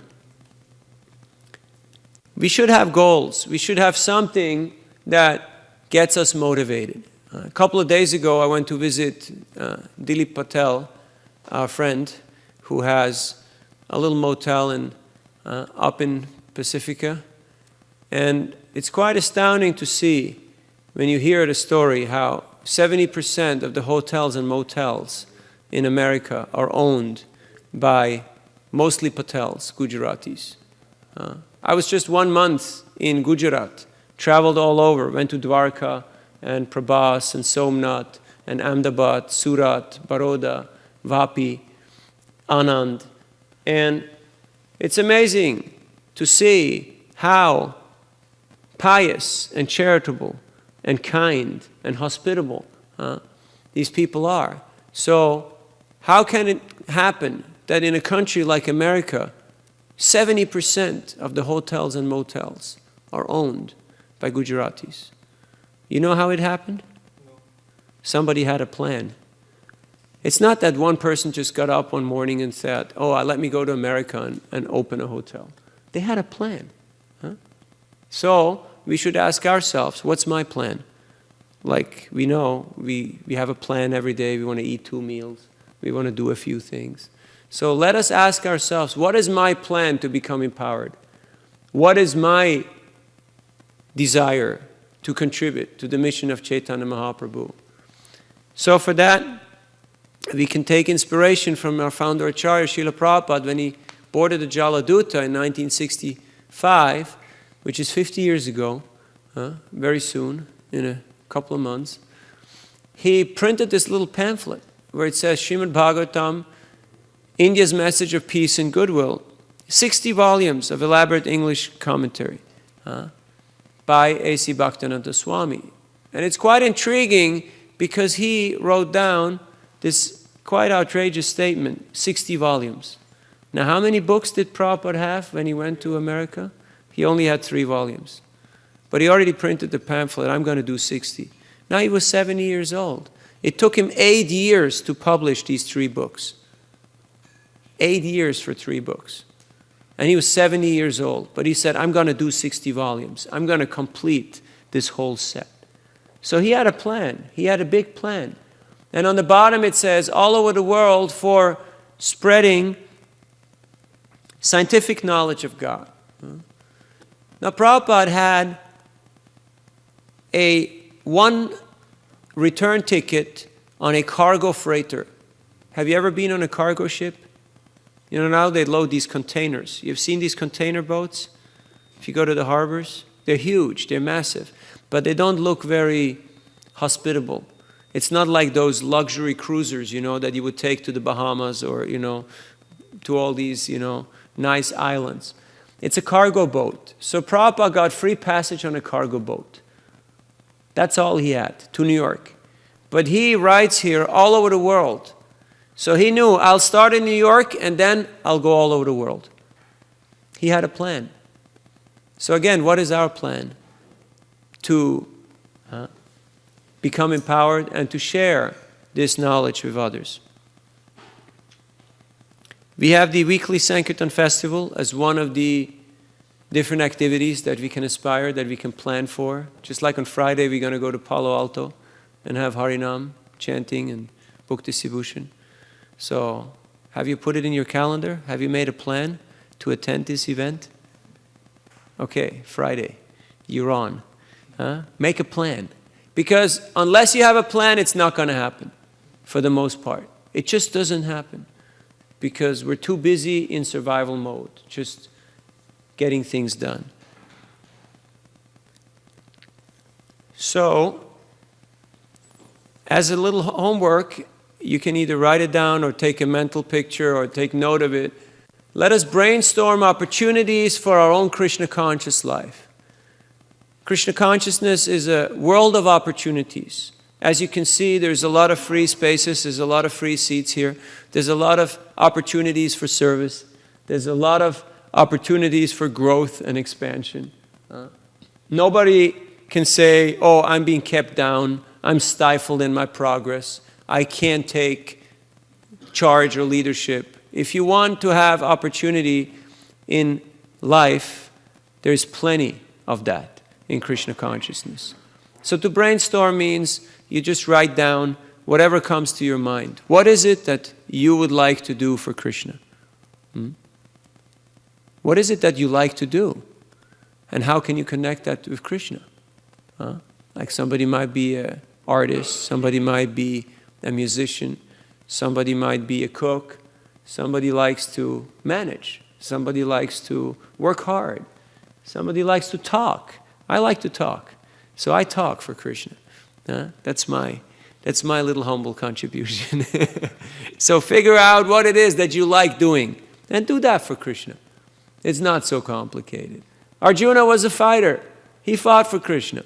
We should have goals. We should have something that gets us motivated. A couple of days ago, I went to visit Dilip Patel, our friend, who has a little motel up in Pacifica. And it's quite astounding to see when you hear the story how 70% of the hotels and motels in America are owned by mostly Patels, Gujaratis. I was just 1 month in Gujarat, traveled all over, went to Dwarka and Prabhas and Somnath and Ahmedabad, Surat, Baroda, Vapi, Anand. And it's amazing to see how pious and charitable and kind and hospitable these people are. So how can it happen that in a country like America, 70% of the hotels and motels are owned by Gujaratis. You know how it happened? No. Somebody had a plan. It's not that one person just got up one morning and said, oh, let me go to America and open a hotel. They had a plan. Huh? So we should ask ourselves, what's my plan? Like we know, we have a plan every day. We want to eat 2 meals. We want to do a few things. So let us ask ourselves, what is my plan to become empowered? What is my desire to contribute to the mission of Chaitanya Mahaprabhu? So for that, we can take inspiration from our founder Acharya, Shila Prabhupada, when he boarded the Jaladuta in 1965, which is 50 years ago, very soon, in a couple of months. He printed this little pamphlet where it says, Srimad Bhagavatam, India's message of peace and goodwill, 60 volumes of elaborate English commentary by A.C. Bhaktivedanta Swami. And it's quite intriguing because he wrote down this quite outrageous statement, 60 volumes. Now, how many books did Prabhupada have when he went to America? He only had 3 volumes. But he already printed the pamphlet, I'm going to do 60. Now he was 70 years old. It took him 8 years to publish these 3 books. 8 years for 3 books. And he was 70 years old. But he said, I'm going to do 60 volumes. I'm going to complete this whole set. So he had a plan. He had a big plan. And on the bottom it says, all over the world for spreading scientific knowledge of God. Now Prabhupada had a 1 return ticket on a cargo freighter. Have you ever been on a cargo ship? You know, now they load these containers. You've seen these container boats? If you go to the harbors, they're huge, they're massive, but they don't look very hospitable. It's not like those luxury cruisers, you know, that you would take to the Bahamas or, you know, to all these, you know, nice islands. It's a cargo boat. So Prabhupada got free passage on a cargo boat. That's all he had, to New York. But he writes here all over the world. So he knew, I'll start in New York and then I'll go all over the world. He had a plan. So again, what is our plan? To become empowered and to share this knowledge with others. We have the weekly Sankirtan festival as one of the different activities that we can aspire, that we can plan for. Just like on Friday, we're going to go to Palo Alto and have Harinam, chanting, and book distribution. So, have you put it in your calendar? Have you made a plan to attend this event? Okay, Friday, you're on. Make a plan. Because unless you have a plan, it's not going to happen, for the most part. It just doesn't happen. Because we're too busy in survival mode, just getting things done. So, as a little homework, you can either write it down or take a mental picture or take note of it. Let us brainstorm opportunities for our own Krishna conscious life. Krishna consciousness is a world of opportunities. As you can see, there's a lot of free spaces, there's a lot of free seats here, there's a lot of opportunities for service, there's a lot of opportunities for growth and expansion. Nobody can say, oh, I'm being kept down, I'm stifled in my progress, I can't take charge or leadership. If you want to have opportunity in life, there's plenty of that in Krishna consciousness. So to brainstorm means you just write down whatever comes to your mind. What is it that you would like to do for Krishna? What is it that you like to do? And how can you connect that with Krishna? Like somebody might be an artist, somebody might be a musician, somebody might be a cook, somebody likes to manage, somebody likes to work hard, somebody likes to talk. I like to talk, so I talk for Krishna. That's my little humble contribution. So figure out what it is that you like doing and do that for Krishna. It's not so complicated. Arjuna was a fighter. He fought for Krishna.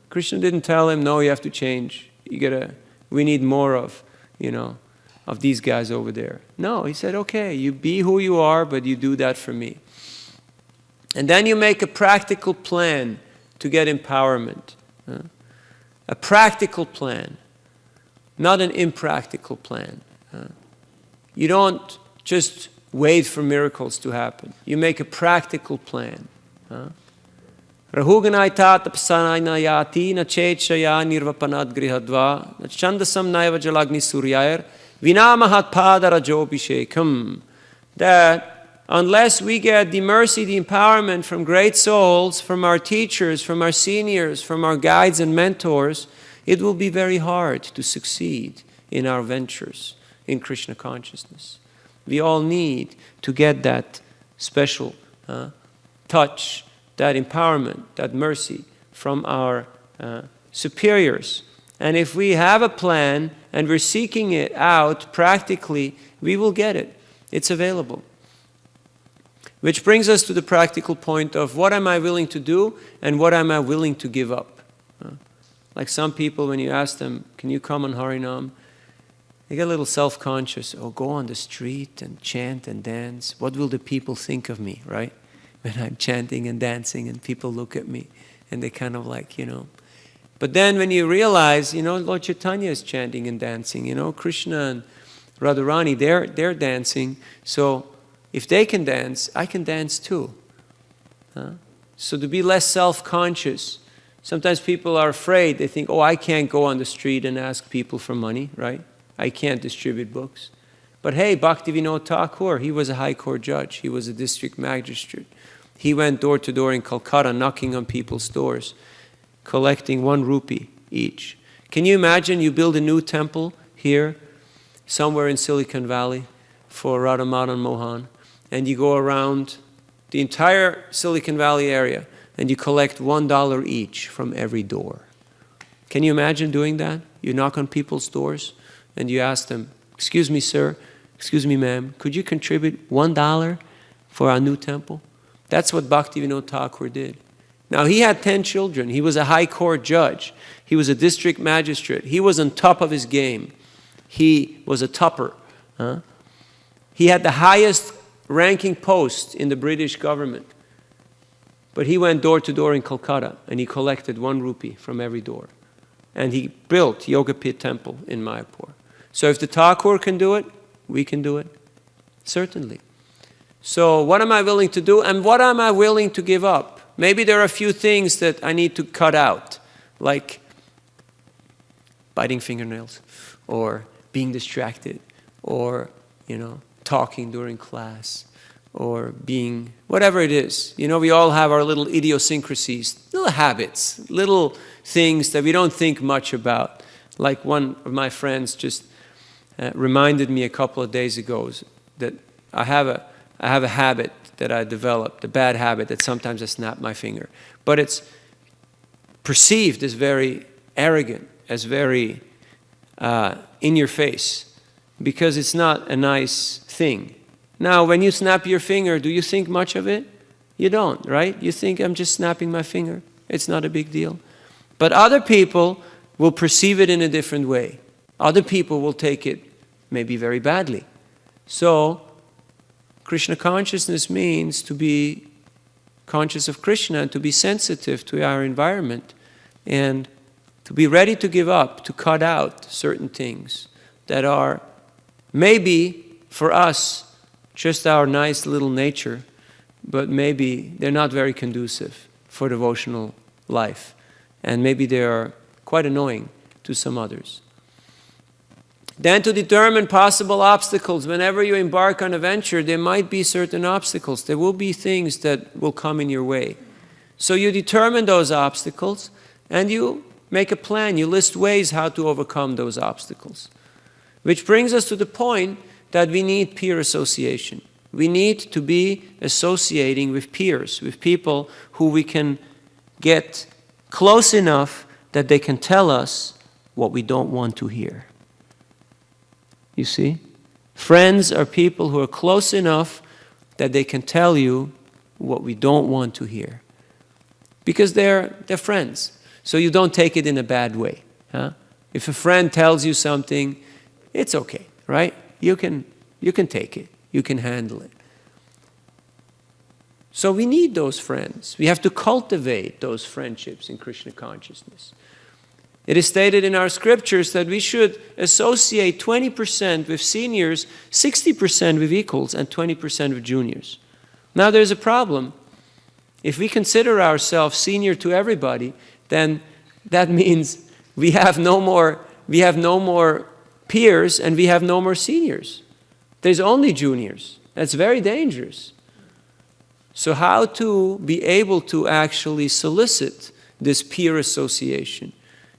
Krishna didn't tell him, no, you have to change. We need more of, of these guys over there. No, he said, okay, you be who you are, but you do that for me. And then you make a practical plan to get empowerment. A practical plan, not an impractical plan. You don't just wait for miracles to happen. You make a practical plan. Rahuganai tatapsanayati na chechaya nirvapanad grihadva na chandasam naiva jalagni suryair vinamahat padarajobhishekam. That unless we get the mercy, the empowerment from great souls, from our teachers, from our seniors, from our guides and mentors, it will be very hard to succeed in our ventures in Krishna consciousness. We all need to get that special touch, that empowerment, that mercy from our superiors. And if we have a plan and we're seeking it out practically, we will get it. It's available. Which brings us to the practical point of what am I willing to do and what am I willing to give up? Like some people, when you ask them, can you come on Harinam? They get a little self-conscious. Oh, go on the street and chant and dance. What will the people think of me, right? When I'm chanting and dancing and people look at me and they kind of like, But then when you realize, Lord Chaitanya is chanting and dancing, Krishna and Radharani, they're dancing. So if they can dance, I can dance too. So to be less self-conscious. Sometimes people are afraid. They think, I can't go on the street and ask people for money, right? I can't distribute books. But hey, Bhaktivinoda Thakur, he was a high court judge. He was a district magistrate. He went door to door in Calcutta, knocking on people's doors, collecting 1 rupee each. Can you imagine you build a new temple here, somewhere in Silicon Valley, for Radha Madan Mohan, and you go around the entire Silicon Valley area, and you collect $1 each from every door. Can you imagine doing that? You knock on people's doors, and you ask them, excuse me, sir, excuse me, ma'am, could you contribute $1 for our new temple? That's what Bhaktivinoda Thakur did. Now, he had 10 children. He was a high court judge. He was a district magistrate. He was on top of his game. He was a topper. He had the highest ranking post in the British government. But he went door to door in Calcutta, and he collected 1 rupee from every door. And he built Yogapith Temple in Mayapur. So if the Thakur can do it, we can do it. Certainly. So what am I willing to do, and what am I willing to give up? Maybe there are a few things that I need to cut out, like biting fingernails, or being distracted, or, talking during class, or being, whatever it is. We all have our little idiosyncrasies, little habits, little things that we don't think much about. Like one of my friends just reminded me a couple of days ago that I have a habit that I developed, a bad habit that sometimes I snap my finger. But it's perceived as very arrogant, as very in your face, because it's not a nice thing. Now, when you snap your finger, do you think much of it? You don't, right? You think, I'm just snapping my finger. It's not a big deal. But other people will perceive it in a different way. Other people will take it maybe very badly. So, Krishna consciousness means to be conscious of Krishna and to be sensitive to our environment and to be ready to give up, to cut out certain things that are maybe for us just our nice little nature, but maybe they're not very conducive for devotional life. And maybe they are quite annoying to some others. Then to determine possible obstacles. Whenever you embark on a venture, there might be certain obstacles. There will be things that will come in your way. So you determine those obstacles and you make a plan. You list ways how to overcome those obstacles. Which brings us to the point that we need peer association. We need to be associating with peers, with people who we can get close enough that they can tell us what we don't want to hear. You see? Friends are people who are close enough that they can tell you what we don't want to hear. Because they're friends. So you don't take it in a bad way. If a friend tells you something, it's okay. right? You can take it. You can handle it. So we need those friends. We have to cultivate those friendships in Krishna consciousness. It is stated in our scriptures that we should associate 20% with seniors, 60% with equals, and 20% with juniors. Now there's a problem. If we consider ourselves senior to everybody, then that means we have no more peers and we have no more seniors. There's only juniors. That's very dangerous. So how to be able to actually solicit this peer association?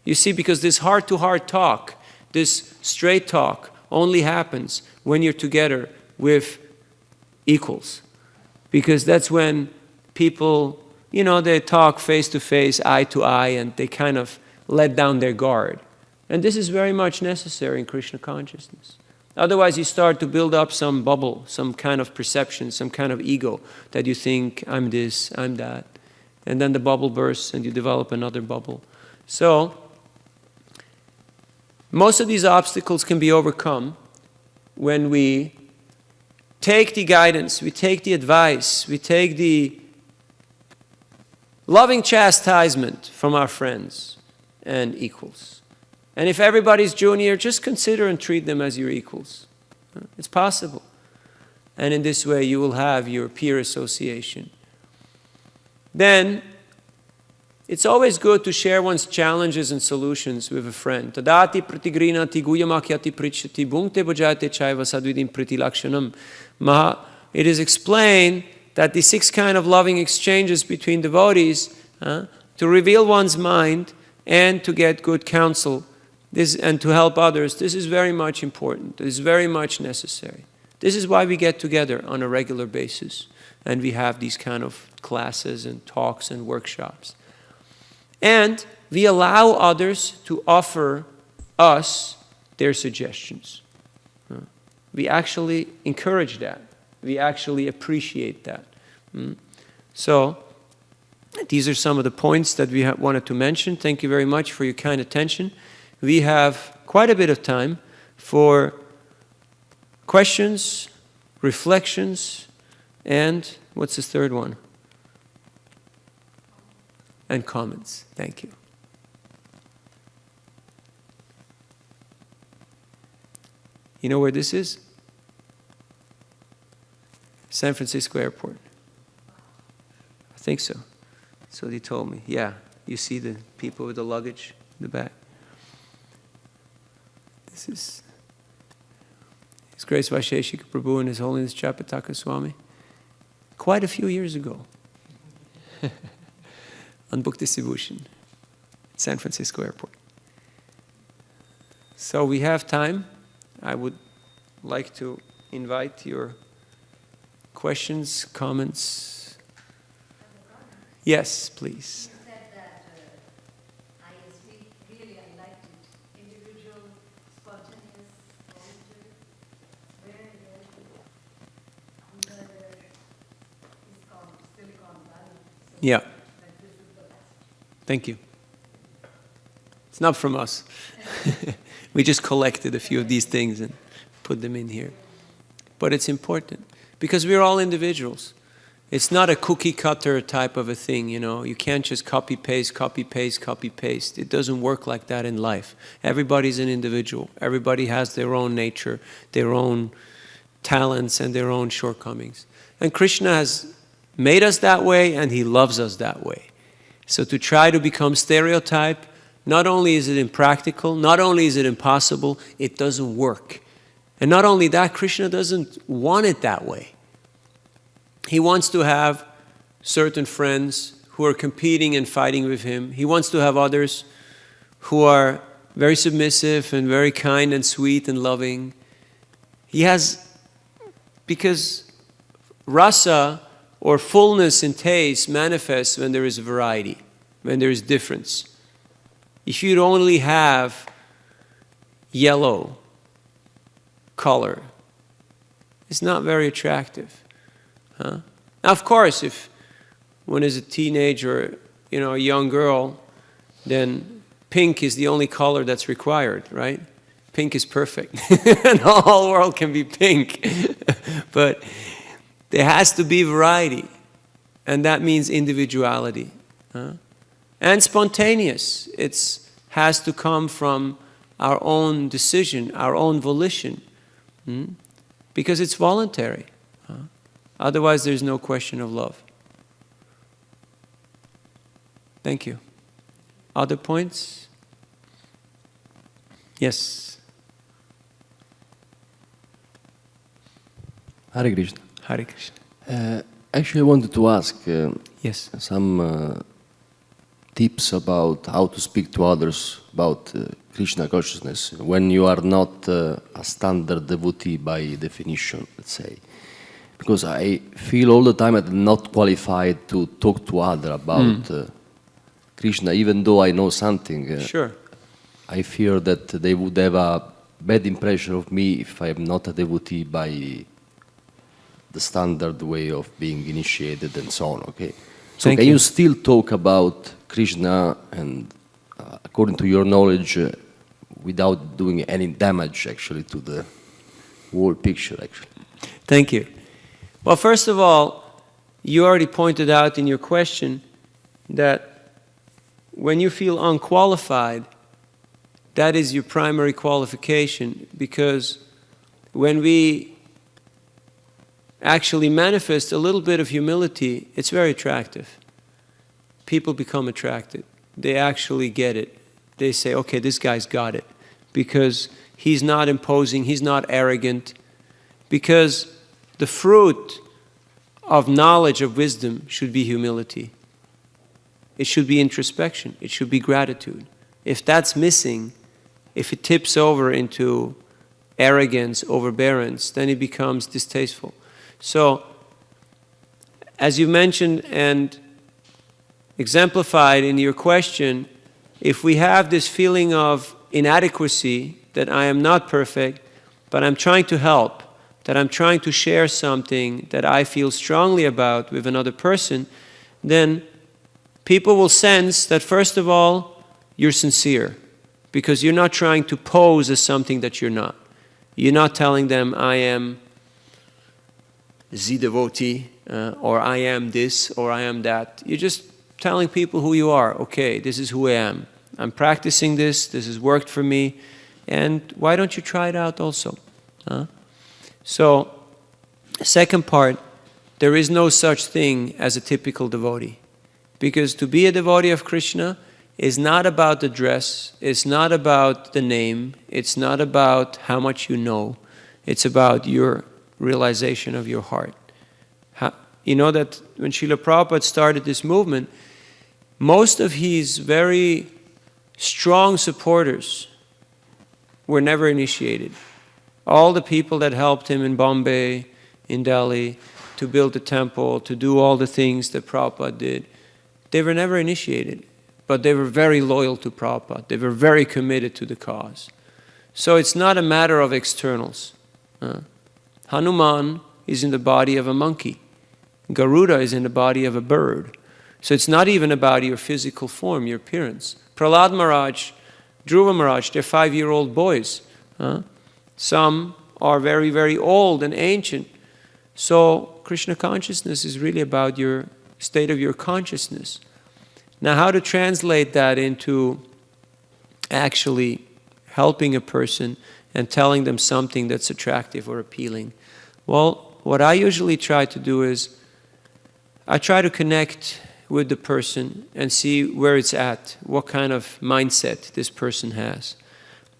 You see, because this heart-to-heart talk, this straight talk, only happens when you're together with equals. Because that's when people, they talk face-to-face, eye-to-eye, and they kind of let down their guard. And this is very much necessary in Krishna consciousness. Otherwise, you start to build up some bubble, some kind of perception, some kind of ego that you think, I'm this, I'm that. And then the bubble bursts and you develop another bubble. So, most of these obstacles can be overcome when we take the guidance, we take the advice, we take the loving chastisement from our friends and equals. And if everybody's junior, just consider and treat them as your equals. It's possible. And in this way, you will have your peer association. Then, it's always good to share one's challenges and solutions with a friend. Tadati pratigrinati guyamakyati prichati bhungte bhajate chaiva sadvidim pritilakshanam. It is explained that the 6 kind of loving exchanges between devotees, to reveal one's mind and to get good counsel, and to help others, this is very much important. It is very much necessary. This is why we get together on a regular basis. And we have these kind of classes and talks and workshops. And we allow others to offer us their suggestions. We actually encourage that. We actually appreciate that. So, these are some of the points that we wanted to mention. Thank you very much for your kind attention. We have quite a bit of time for questions, reflections, and what's the third one? And comments. Thank you. You know where this is? San Francisco Airport. I think so. That's what he told me. Yeah, you see the people with the luggage in the back. This is His Grace Vaisheshika Prabhu and His Holiness Japataka Swami. Quite a few years ago. On book distribution at San Francisco Airport. So we have time. I would like to invite your questions, comments. Yes, please. You said that ISV really I liked it. Individual, spontaneous, voluntary. Where ISKCON, Silicon Valley. So Yeah. that this is the best. Thank you. It's not from us. We just collected a few of these things and put them in here. But it's important because we're all individuals. It's not a cookie cutter type of a thing, You can't just copy, paste, copy, paste, copy, paste. It doesn't work like that in life. Everybody's an individual. Everybody has their own nature, their own talents, and their own shortcomings. And Krishna has made us that way, and He loves us that way. So to try to become stereotype, not only is it impractical, not only is it impossible, it doesn't work. And not only that, Krishna doesn't want it that way. He wants to have certain friends who are competing and fighting with Him. He wants to have others who are very submissive and very kind and sweet and loving. Because rasa or fullness in taste manifests when there is variety, when there is difference. If you'd only have yellow color, it's not very attractive. Now, of course, if one is a teenager, a young girl, then pink is the only color that's required, right? pink is perfect. And the whole world can be pink. But there has to be variety. And that means individuality. And spontaneous. It has to come from our own decision, our own volition. Because it's voluntary. Otherwise, there's no question of love. Thank you. Other points? Yes. Hare Krishna. Hare Krishna. Actually, I wanted to ask Yes. some tips about how to speak to others about Krishna consciousness when you are not a standard devotee by definition, let's say. Because I feel all the time I'm not qualified to talk to others about Krishna, even though I know something. Sure. I fear that they would have a bad impression of me if I am not a devotee by the standard way of being initiated and so on, okay? So Thank can you. you still talk about Krishna and according to your knowledge without doing any damage actually to the whole picture actually? Thank you. Well, first of all, you already pointed out in your question that when you feel unqualified, that is your primary qualification, because when we actually manifest a little bit of humility, it's very attractive. People become attracted. They actually get it. They say, okay, this guy's got it, because he's not imposing, he's not arrogant, because the fruit of knowledge, of wisdom, should be humility. It should be introspection. It should be gratitude. If that's missing, if it tips over into arrogance, overbearance, then it becomes distasteful. So, as you mentioned and exemplified in your question, if we have this feeling of inadequacy, that I am not perfect, but I'm trying to help, that I'm trying to share something that I feel strongly about with another person, then people will sense that, first of all, you're sincere, because you're not trying to pose as something that you're not. You're not telling them, I am the devotee, or I am this, or I am that. You're just telling people who you are. Okay, this is who I am. I'm practicing this. This has worked for me. And why don't you try it out also? So, second part, there is no such thing as a typical devotee. Because to be a devotee of Krishna is not about the dress, it's not about the name, it's not about how much you know, it's about your realization of your heart. You know that when Shila Prabhupada started this movement, most of his very strong supporters were never initiated. All the people that helped him in Bombay, in Delhi, to build the temple, to do all the things that Prabhupada did, they were never initiated. But they were very loyal to Prabhupada. They were very committed to the cause. So it's not a matter of externals. Hanuman is in the body of a monkey. Garuda is in the body of a bird. So it's not even about your physical form, your appearance. Prahlad Maharaj, Dhruva Maharaj, they're 5-year-old boys. Some are very, very old and ancient. So Krishna consciousness is really about your state of your consciousness. Now, how to translate that into actually helping a person and telling them something that's attractive or appealing? Well, what I usually try to do is I try to connect with the person and see where it's at, what kind of mindset this person has,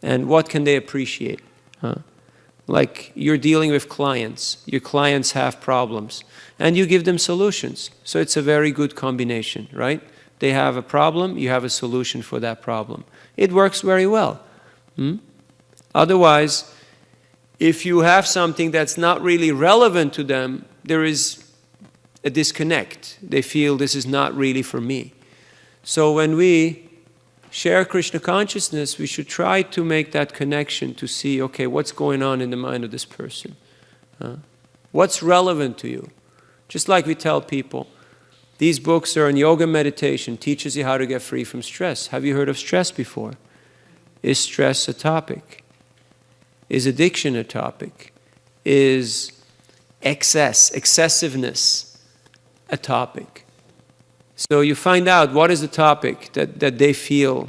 and what can they appreciate. Like you're dealing with clients, your clients have problems, and you give them solutions. So it's a very good combination, right? They have a problem, you have a solution for that problem. It works very well. Otherwise, if you have something that's not really relevant to them, there is a disconnect. They feel this is not really for me. So when we share Krishna consciousness, we should try to make that connection to see, okay, what's going on in the mind of this person? What's relevant to you? Just like we tell people, these books are on yoga meditation, teaches you how to get free from stress. Have you heard of stress before? Is stress a topic? Is addiction a topic? Is excessiveness a topic? So you find out what is the topic that they feel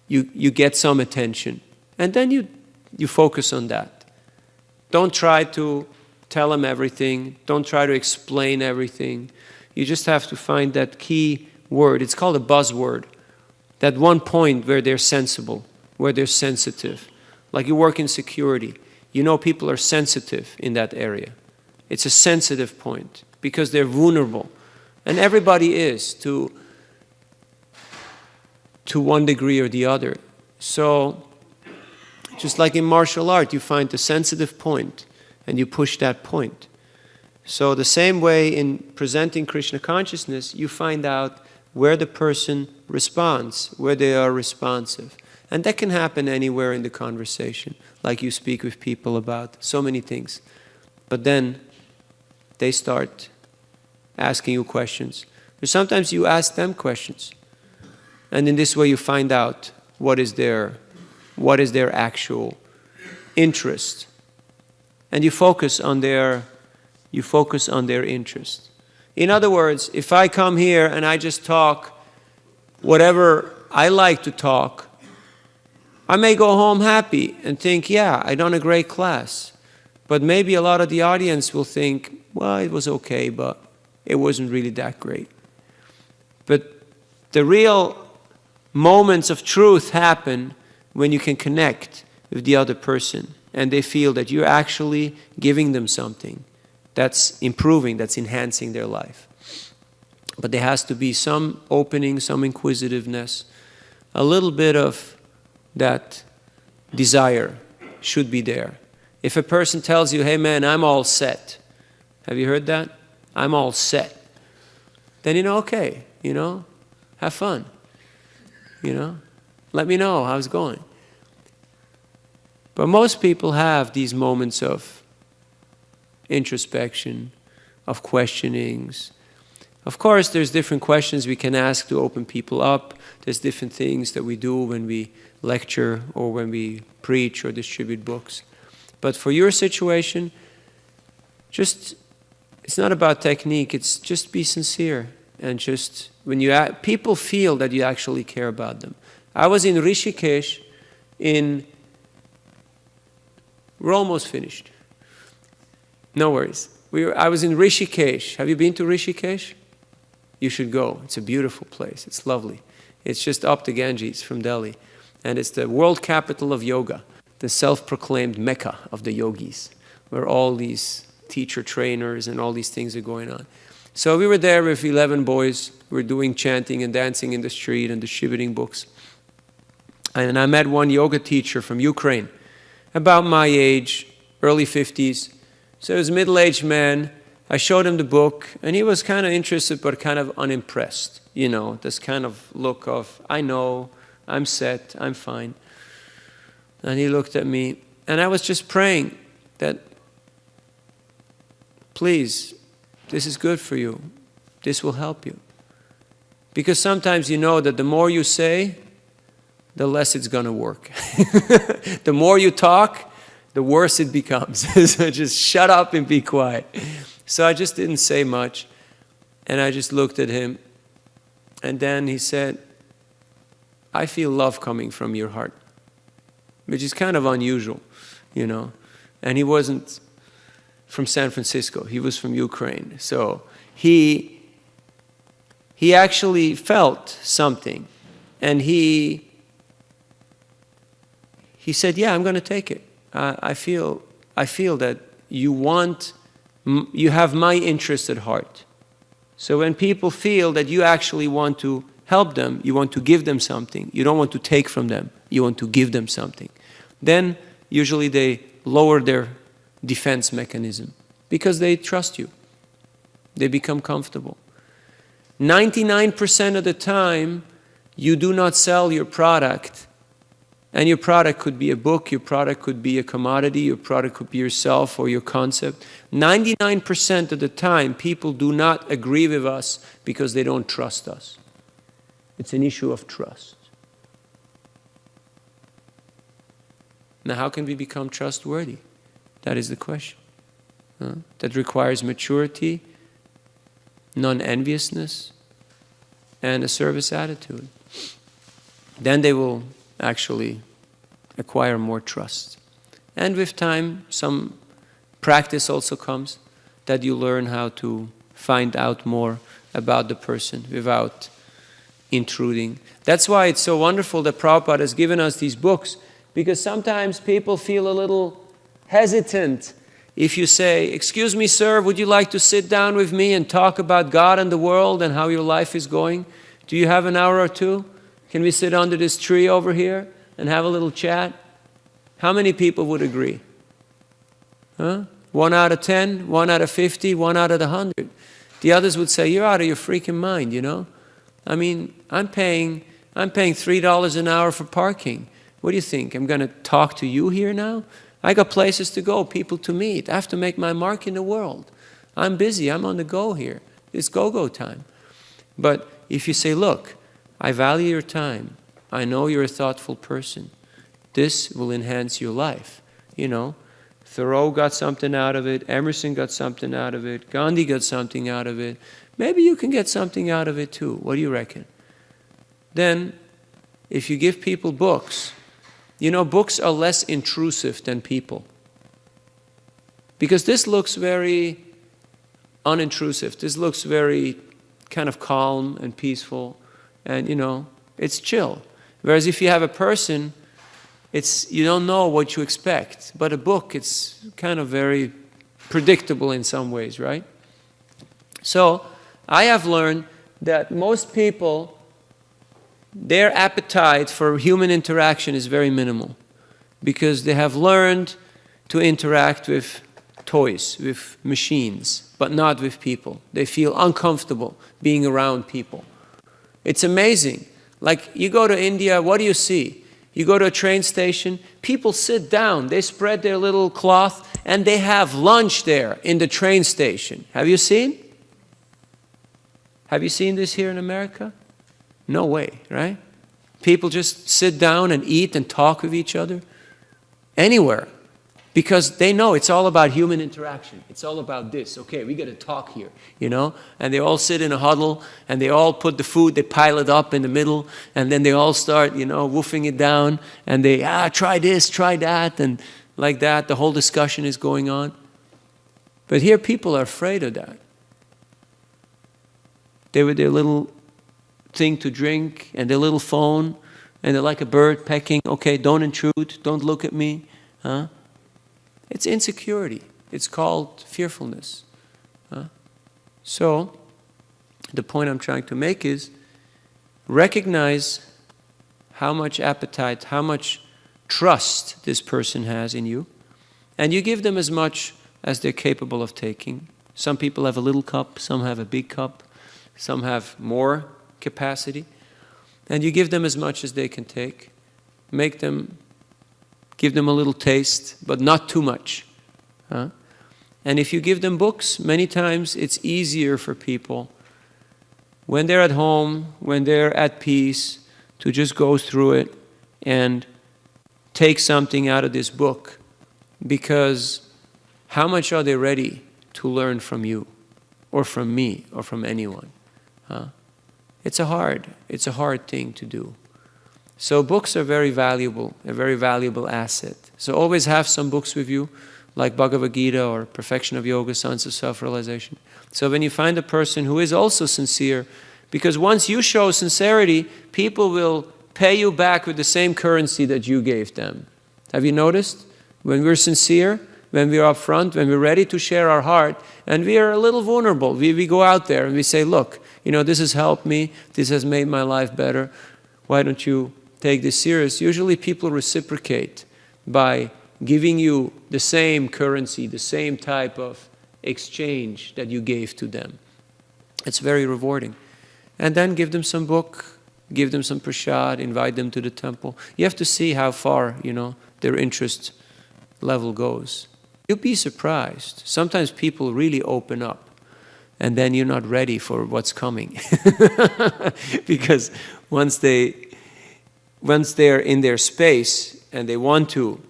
you get some attention. And then you focus on that. Don't try to tell them everything. Don't try to explain everything. You just have to find that key word. It's called a buzzword. That one point where they're sensible, where they're sensitive. Like you work in security. You know people are sensitive in that area. It's a sensitive point because they're vulnerable. And everybody is to one degree or the other. So, just like in martial art, you find the sensitive point and you push that point. So the same way in presenting Krishna consciousness, you find out where the person responds, where they are responsive. And that can happen anywhere in the conversation, like you speak with people about so many things. But then they start asking you questions. Or sometimes you ask them questions. And in this way you find out what is their actual interest. And you focus on their interest. In other words, if I come here and I just talk whatever I like to talk, I may go home happy and think, yeah, I done a great class. But maybe a lot of the audience will think, well, it was okay, but it wasn't really that great. But the real moments of truth happen when you can connect with the other person and they feel that you're actually giving them something that's improving, that's enhancing their life. But there has to be some opening, some inquisitiveness, a little bit of that desire should be there. If a person tells you, hey man, I'm all set. Have you heard that? I'm all set. Then you know, okay, have fun. Let me know how it's going. But most people have these moments of introspection, of questionings. Of course, there's different questions we can ask to open people up. There's different things that we do when we lecture or when we preach or distribute books. But for your situation, it's not about technique, it's just be sincere. And just when people feel that you actually care about them. I was in Rishikesh we're almost finished. No worries. I was in Rishikesh. Have you been to Rishikesh? You should go. It's a beautiful place. It's lovely. It's just up the Ganges from Delhi. And it's the world capital of yoga, the self-proclaimed Mecca of the yogis, where all these teacher trainers and all these things are going on. So we were there with 11 boys. We were doing chanting and dancing in the street and distributing books. And I met one yoga teacher from Ukraine, about my age, early 50s. So he was a middle-aged man. I showed him the book, and he was kind of interested but kind of unimpressed. This kind of look of, I know, I'm set, I'm fine. And he looked at me, and I was just praying that, please, this is good for you. This will help you. Because sometimes you know that the more you say, the less it's going to work. The more you talk, the worse it becomes. So just shut up and be quiet. So I just didn't say much. And I just looked at him. And then he said, I feel love coming from your heart. Which is kind of unusual, And he wasn't from San Francisco. He was from Ukraine. So he actually felt something. And he said, yeah, I'm going to take it. I feel that you have my interest at heart. So when people feel that you actually want to help them, you want to give them something, you don't want to take from them, you want to give them something, then usually they lower their defense mechanism because they trust you. They become comfortable. 99% of the time, you do not sell your product. And your product could be a book, your product could be a commodity, your product could be yourself or your concept. 99% of the time, people do not agree with us because they don't trust us. It's an issue of trust. Now, how can we become trustworthy? That is the question. That requires maturity, non-enviousness, and a service attitude. Then they will actually acquire more trust. And with time, some practice also comes, that you learn how to find out more about the person without intruding. That's why it's so wonderful that Prabhupada has given us these books, because sometimes people feel a little hesitant if you say, "Excuse me, sir, would you like to sit down with me and talk about God and the world and how your life is going? Do you have an hour or two? Can we sit under this tree over here and have a little chat?" How many people would agree? 1 out of 10, 1 out of 50, 1 out of 100. The others would say, "You're out of your freaking mind, you know? I mean, I'm paying $3 an hour for parking. What do you think? I'm going to talk to you here now? I got places to go, people to meet. I have to make my mark in the world. I'm busy. I'm on the go here. It's go-go time." But if you say, "Look, I value your time. I know you're a thoughtful person. This will enhance your life." You know, Thoreau got something out of it. Emerson got something out of it. Gandhi got something out of it. Maybe you can get something out of it too. What do you reckon? Then, if you give people books, you know, books are less intrusive than people. Because this looks very unintrusive. This looks very kind of calm and peaceful. And, you know, it's chill. Whereas if you have a person, you don't know what you expect. But a book, it's kind of very predictable in some ways, right? So, I have learned that most people, their appetite for human interaction is very minimal, because they have learned to interact with toys, with machines, but not with people. They feel uncomfortable being around people. It's amazing. Like, you go to India, what do you see? You go to a train station, people sit down, they spread their little cloth, and they have lunch there in the train station. Have you seen? Have you seen this here in America? No way, right? People just sit down and eat and talk with each other anywhere, because they know it's all about human interaction. It's all about this. Okay, we got to talk here, you know? And they all sit in a huddle, and they all put the food, they pile it up in the middle, and then they all start, you know, woofing it down, and they, try this, try that, and like that. The whole discussion is going on. But here people are afraid of that. They with their little thing to drink and their little phone, and they're like a bird pecking. Okay, don't intrude, don't look at me. It's insecurity. It's called fearfulness. So, the point I'm trying to make is, recognize how much appetite, how much trust this person has in you, and you give them as much as they're capable of taking. Some people have a little cup, some have a big cup, some have more capacity, and you give them as much as they can take. Give them a little taste, but not too much. And if you give them books, many times it's easier for people, when they're at home, when they're at peace, to just go through it and take something out of this book, because how much are they ready to learn from you, or from me, or from anyone? It's a hard thing to do. So books are very valuable, a very valuable asset. So always have some books with you, like Bhagavad Gita or Perfection of Yoga, Science of Self-Realization. So when you find a person who is also sincere, because once you show sincerity, people will pay you back with the same currency that you gave them. Have you noticed? When we're sincere, when we're upfront, when we're ready to share our heart, and we are a little vulnerable, we go out there and we say, "Look, you know, this has helped me, this has made my life better. Why don't you take this serious?" Usually people reciprocate by giving you the same currency, the same type of exchange that you gave to them. It's very rewarding. And then give them some book, give them some prasad, invite them to the temple. You have to see how far, you know, their interest level goes. You'll be surprised. Sometimes people really open up, and then you're not ready for what's coming. Because once they're in their space and they want to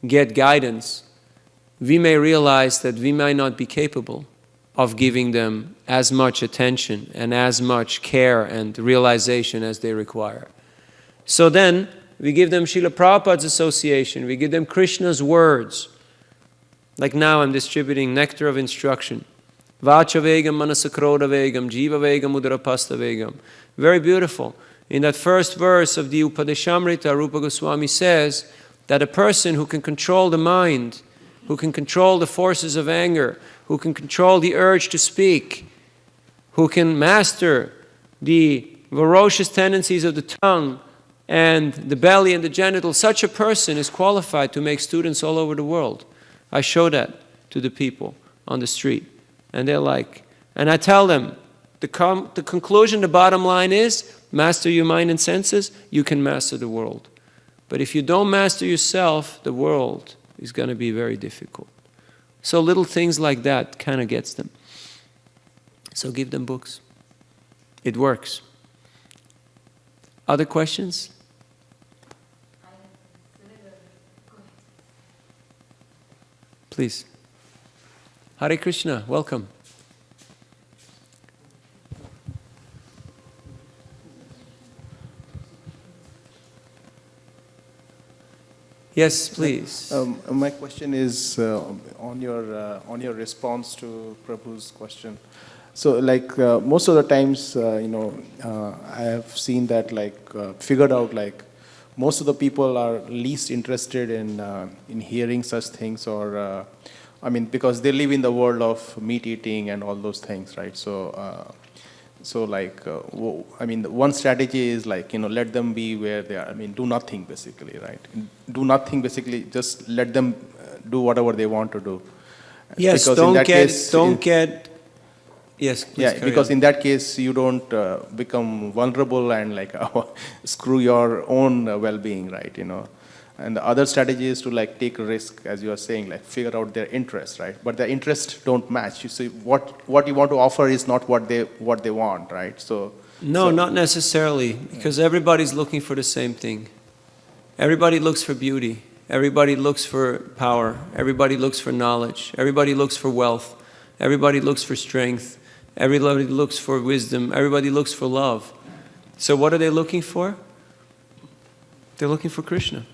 get guidance, we may realize that we might not be capable of giving them as much attention and as much care and realization as they require. So then, we give them Shila Prabhupada's association, we give them Krishna's words. Like now I'm distributing nectar of instruction. Vacha vegam manasakroda vegam, jiva vegam udarapasta vegam. Very beautiful. In that first verse of the Upadeshamrita, Rupa Goswami says that a person who can control the mind, who can control the forces of anger, who can control the urge to speak, who can master the ferocious tendencies of the tongue and the belly and the genitals, such a person is qualified to make students all over the world. I show that to the people on the street. And they're like, and I tell them, the conclusion, the bottom line is, master your mind and senses, you can master the world. But if you don't master yourself, the world is going to be very difficult. So little things like that kind of gets them. So give them books. It works. Other questions? Please. Hare Krishna, welcome. Yes, please. My question is on your response to Prabhu's question. So, like most of the times, I have seen that figured out most of the people are least interested in hearing such things, or because they live in the world of meat eating and all those things, right? One strategy is let them be where they are. Do nothing basically, right? Do nothing basically. Just let them do whatever they want to do. Yes, Yes, please. Yeah, because in that case you don't become vulnerable and screw your own well-being, right? And the other strategy is to take a risk, as you are saying, figure out their interest, right? But their interests don't match. You see, what you want to offer is not what they want, right? No, not necessarily, because everybody's looking for the same thing. Everybody looks for beauty. Everybody looks for power. Everybody looks for knowledge. Everybody looks for wealth. Everybody looks for strength. Everybody looks for wisdom. Everybody looks for love. So what are they looking for? They're looking for Krishna.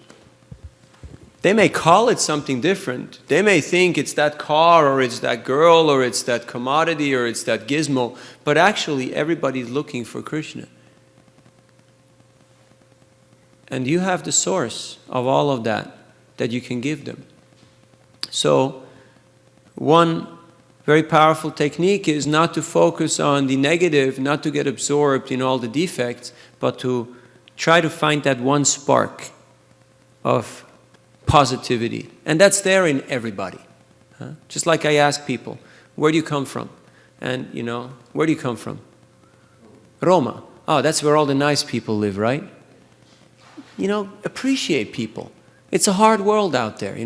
They may call it something different. They may think it's that car, or it's that girl, or it's that commodity, or it's that gizmo. But actually, everybody's looking for Krishna. And you have the source of all of that you can give them. So, one very powerful technique is not to focus on the negative, not to get absorbed in all the defects, but to try to find that one spark of positivity. And that's there in everybody. Just like I ask people, where do you come from? And, where do you come from? Roma. Oh, that's where all the nice people live, right? Appreciate people. It's a hard world out there,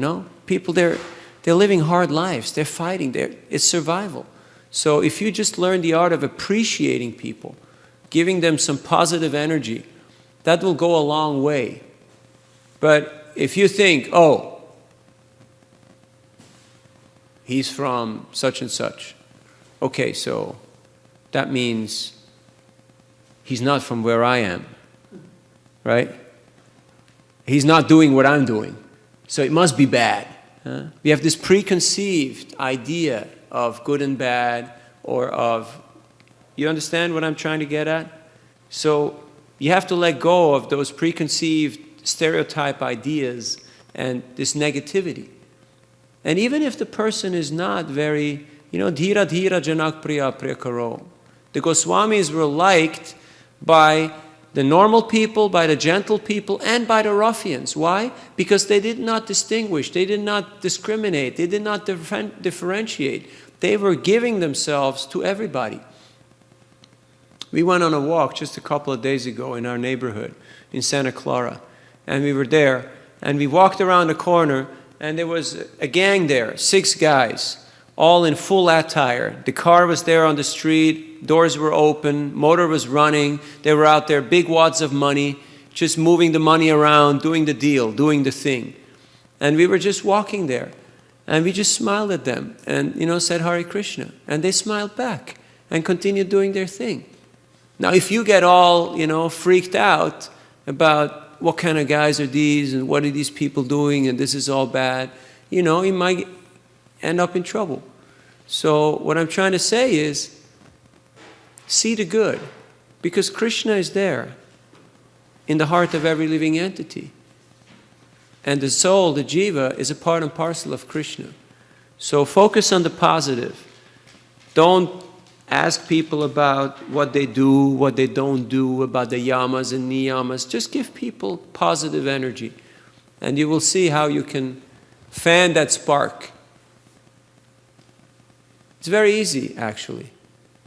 People, they're living hard lives. They're fighting. It's survival. So if you just learn the art of appreciating people, giving them some positive energy, that will go a long way. But if you think, oh, he's from such and such, okay, so that means he's not from where I am, right? He's not doing what I'm doing, so it must be bad. We have this preconceived idea of good and bad, or of, you understand what I'm trying to get at? So you have to let go of those preconceived stereotype ideas and this negativity. And even if the person is not very, dhira dhira janak priya priya karo. The Goswamis were liked by the normal people, by the gentle people, and by the ruffians. Why? Because they did not distinguish, they did not discriminate, they did not differentiate. They were giving themselves to everybody. We went on a walk just a couple of days ago in our neighborhood in Santa Clara. And we were there, and we walked around the corner, and there was a gang there, 6 guys, all in full attire. The car was there on the street, doors were open, motor was running, they were out there, big wads of money, just moving the money around, doing the deal, doing the thing. And we were just walking there. And we just smiled at them and, said Hare Krishna. And they smiled back and continued doing their thing. Now, if you get all, freaked out about what kind of guys are these and what are these people doing and this is all bad, you might end up in trouble. So what I'm trying to say is, see the good. Because Krishna is there in the heart of every living entity. And the soul, the jiva, is a part and parcel of Krishna. So focus on the positive. Don't ask people about what they do, what they don't do, about the yamas and niyamas. Just give people positive energy. And you will see how you can fan that spark. It's very easy, actually.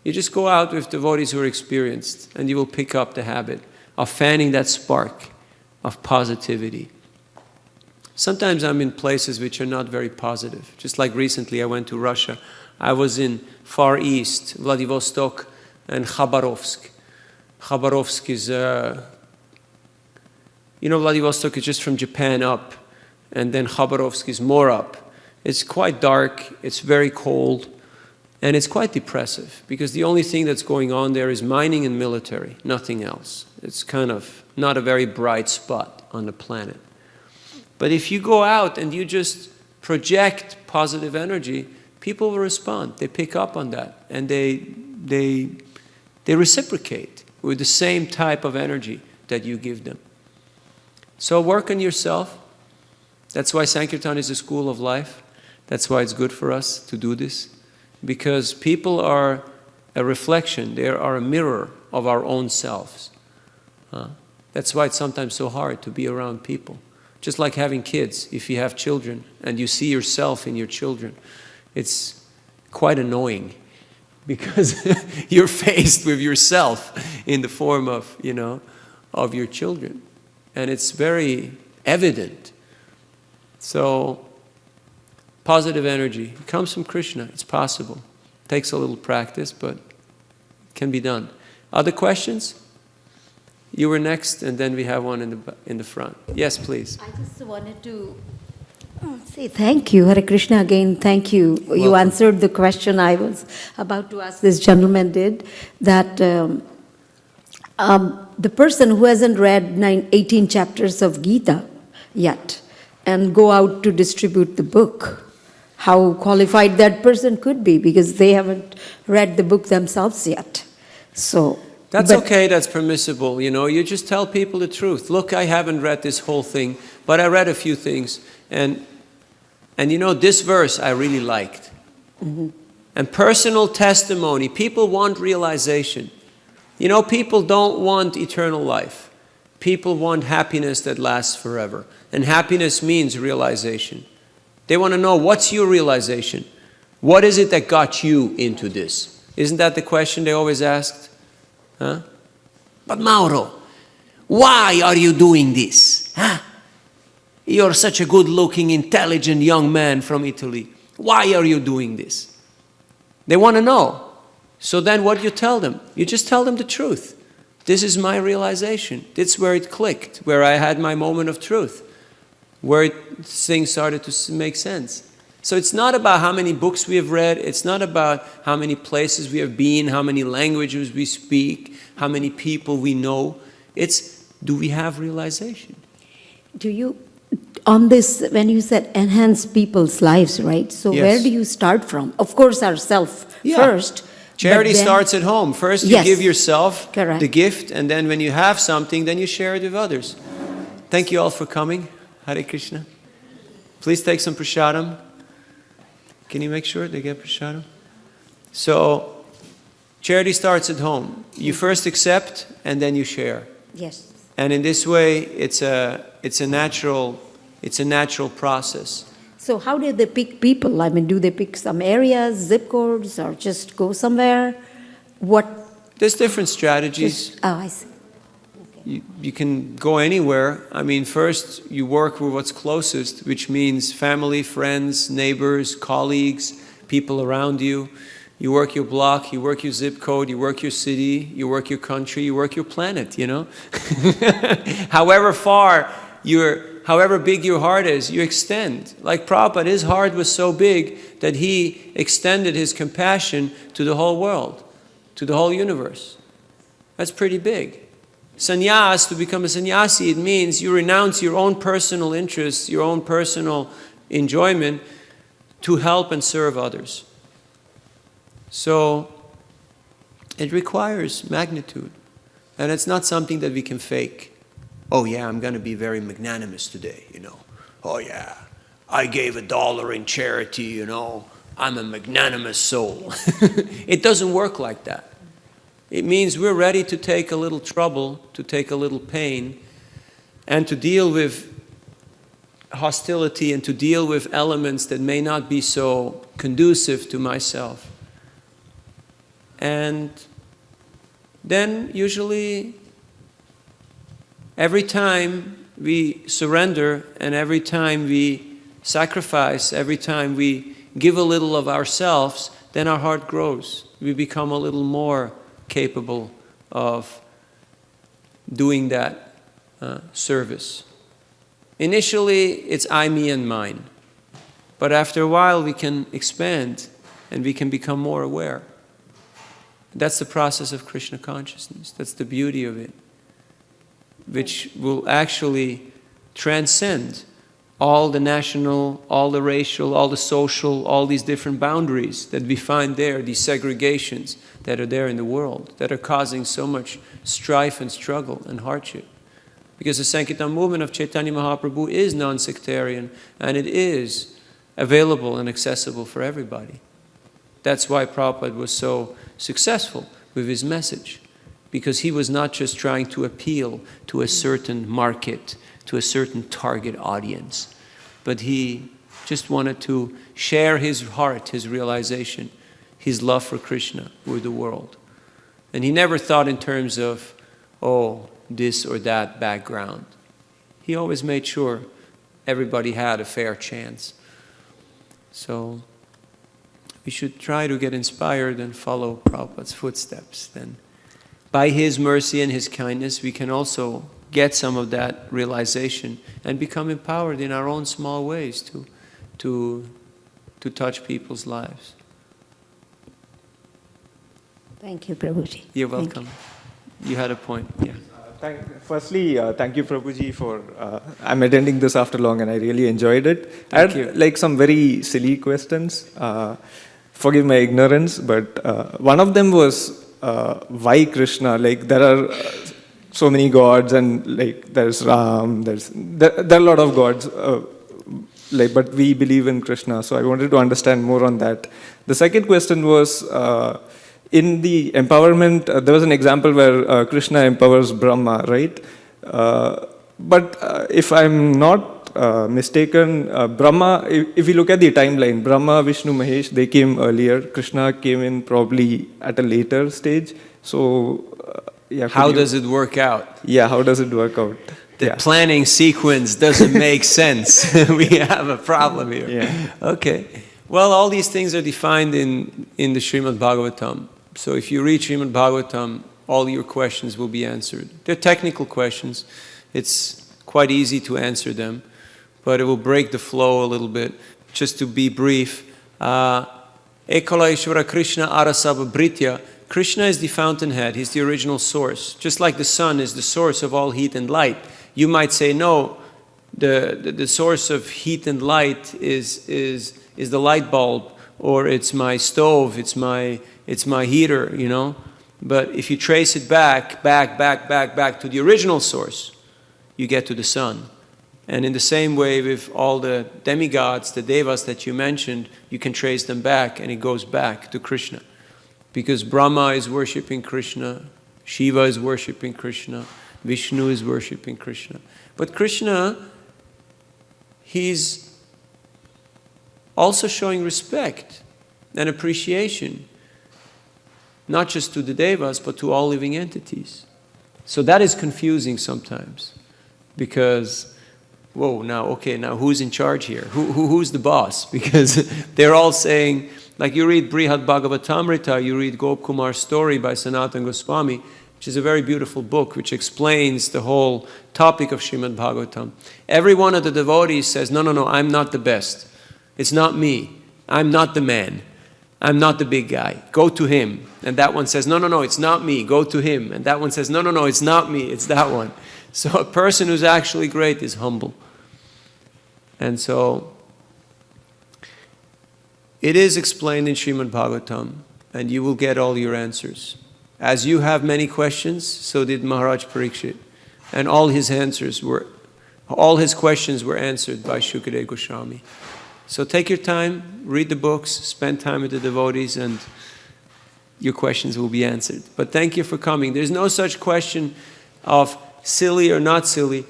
You just go out with devotees who are experienced, and you will pick up the habit of fanning that spark of positivity. Sometimes I'm in places which are not very positive. Just like recently I went to Russia. I was in Far East, Vladivostok and Khabarovsk. Khabarovsk is, Vladivostok is just from Japan up, and then Khabarovsk is more up. It's quite dark, it's very cold, and it's quite depressive, because the only thing that's going on there is mining and military, nothing else. It's kind of not a very bright spot on the planet. But if you go out and you just project positive energy, people will respond. They pick up on that, and they reciprocate with the same type of energy that you give them. So work on yourself. That's why Sankirtan is a school of life. That's why it's good for us to do this. Because people are a reflection. They are a mirror of our own selves. That's why it's sometimes so hard to be around people. Just like having kids. If you have children and you see yourself in your children, it's quite annoying, because you're faced with yourself in the form of, of your children. And it's very evident. So, positive energy comes from Krishna. It's possible. It takes a little practice, but it can be done. Other questions? You were next, and then we have one in the front. Yes, please. I just wanted to say thank you, Hare Krishna again. Thank you. Welcome. You answered the question I was about to ask. This gentleman did that. The person who hasn't read 18 chapters of Gita yet and go out to distribute the book, how qualified that person could be, because they haven't read the book themselves yet. So. That's okay, that's permissible, You just tell people the truth. Look, I haven't read this whole thing, but I read a few things. And this verse I really liked. Mm-hmm. And personal testimony. People want realization. People don't want eternal life. People want happiness that lasts forever. And happiness means realization. They want to know, what's your realization? What is it that got you into this? Isn't that the question they always asked? Huh? But Mauro, why are you doing this? Huh? You're such a good-looking, intelligent young man from Italy. Why are you doing this? They want to know. So then what do you tell them? You just tell them the truth. This is my realization. That's where it clicked, where I had my moment of truth, where things started to make sense. So it's not about how many books we have read. It's not about how many places we have been, how many languages we speak, how many people we know. It's, do we have realization? Do you, on this, when you said enhance people's lives, right? So Yes. where do you start from? Of course, ourselves first. Charity but then- starts at home. First you Yes. give yourself Correct. the gift, and then when you have something, then you share it with others. Thank you all for coming. Hare Krishna. Please take some prasadam. Can you make sure they get prasadam? So, charity starts at home. You first accept, and then you share. Yes. And in this way, it's a natural process. So how do they pick people? I mean, do they pick some areas, zip codes, or just go somewhere? What? There's different strategies. I see. You can go anywhere. I mean, first you work with what's closest, which means family, friends, neighbors, colleagues, people around you. You work your block, you work your zip code, you work your city, you work your country, you work your planet, However far however big your heart is, you extend. Like Prabhupada, his heart was so big that he extended his compassion to the whole world, to the whole universe. That's pretty big. Sannyas, to become a sannyasi, it means you renounce your own personal interests, your own personal enjoyment to help and serve others. So it requires magnitude. And it's not something that we can fake. Oh yeah, I'm going to be very magnanimous today, Oh yeah, I gave $1 in charity, I'm a magnanimous soul. It doesn't work like that. It means we're ready to take a little trouble, to take a little pain, and to deal with hostility and to deal with elements that may not be so conducive to myself. And then usually every time we surrender and every time we sacrifice, every time we give a little of ourselves, then our heart grows. We become a little more capable of doing that service. Initially, it's I, me, and mine. But after a while, we can expand and we can become more aware. That's the process of Krishna consciousness. That's the beauty of it, which will actually transcend all the national, all the racial, all the social, all these different boundaries that we find there, these segregations that are there in the world, that are causing so much strife and struggle and hardship. Because the Sankirtan movement of Chaitanya Mahaprabhu is non-sectarian and it is available and accessible for everybody. That's why Prabhupada was so successful with his message, because he was not just trying to appeal to a certain market, to a certain target audience, but he just wanted to share his heart, his realization, his love for Krishna with the world. And he never thought in terms of, this or that background. He always made sure everybody had a fair chance. So we should try to get inspired and follow Prabhupada's footsteps. Then by his mercy and his kindness, we can also get some of that realization and become empowered in our own small ways to touch people's lives. Thank you, Prabhuji. You're welcome. You had a point, yeah. Firstly, thank you, Prabhuji, for I'm attending this after long, and I really enjoyed it. I had some very silly questions. Forgive my ignorance, but one of them was why Krishna? There are so many gods, and there's Ram. There are a lot of gods, but we believe in Krishna. So I wanted to understand more on that. The second question was, in the empowerment, there was an example where Krishna empowers Brahma, right? But if I'm not mistaken, Brahma, if you look at the timeline, Brahma, Vishnu, Mahesh, they came earlier. Krishna came in probably at a later stage. So, how does it work out? Yeah, how does it work out? The planning sequence doesn't make sense. We have a problem here. Yeah. Okay. Well, all these things are defined in the Srimad Bhagavatam. So if you read Srimad Bhagavatam, all your questions will be answered. They're technical questions. It's quite easy to answer them, but it will break the flow a little bit. Just to be brief, Ekala Ishvara Krishna Arasava Britya. Krishna is the fountainhead. He's the original source. Just like the sun is the source of all heat and light. You might say, no, the source of heat and light is the light bulb, or it's my stove, it's my heater, But if you trace it back to the original source, you get to the sun. And in the same way with all the demigods, the devas that you mentioned, you can trace them back and it goes back to Krishna. Because Brahma is worshipping Krishna, Shiva is worshipping Krishna, Vishnu is worshipping Krishna. But Krishna, he's also showing respect and appreciation, not just to the devas, but to all living entities. So that is confusing sometimes, because, now who's in charge here? Who's the boss? Because they're all saying, like you read Brihad Bhagavatamrita, you read Gop Kumar's story by Sanatana Goswami, which is a very beautiful book, which explains the whole topic of Srimad Bhagavatam. Every one of the devotees says, no, I'm not the best. It's not me. I'm not the man. I'm not the big guy. Go to him. And that one says, no, it's not me. Go to him. And that one says, no, it's not me. It's that one. So a person who's actually great is humble. And so it is explained in Srimad Bhagavatam, and you will get all your answers. As you have many questions, so did Maharaj Parikshit. And all his questions were answered by Shukadeva Goswami. So take your time, read the books, spend time with the devotees, and your questions will be answered. But thank you for coming. There's no such question of silly or not silly.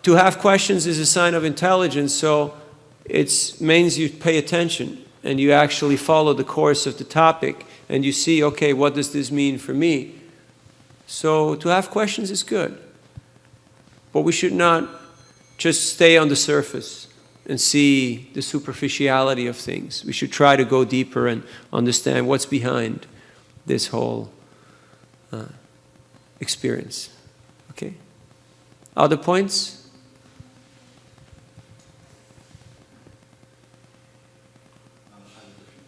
To have questions is a sign of intelligence, so it means you pay attention and you actually follow the course of the topic and you see, okay, what does this mean for me? So to have questions is good. But we should not just stay on the surface and see the superficiality of things. We should try to go deeper and understand what's behind this whole experience. Okay? Other points?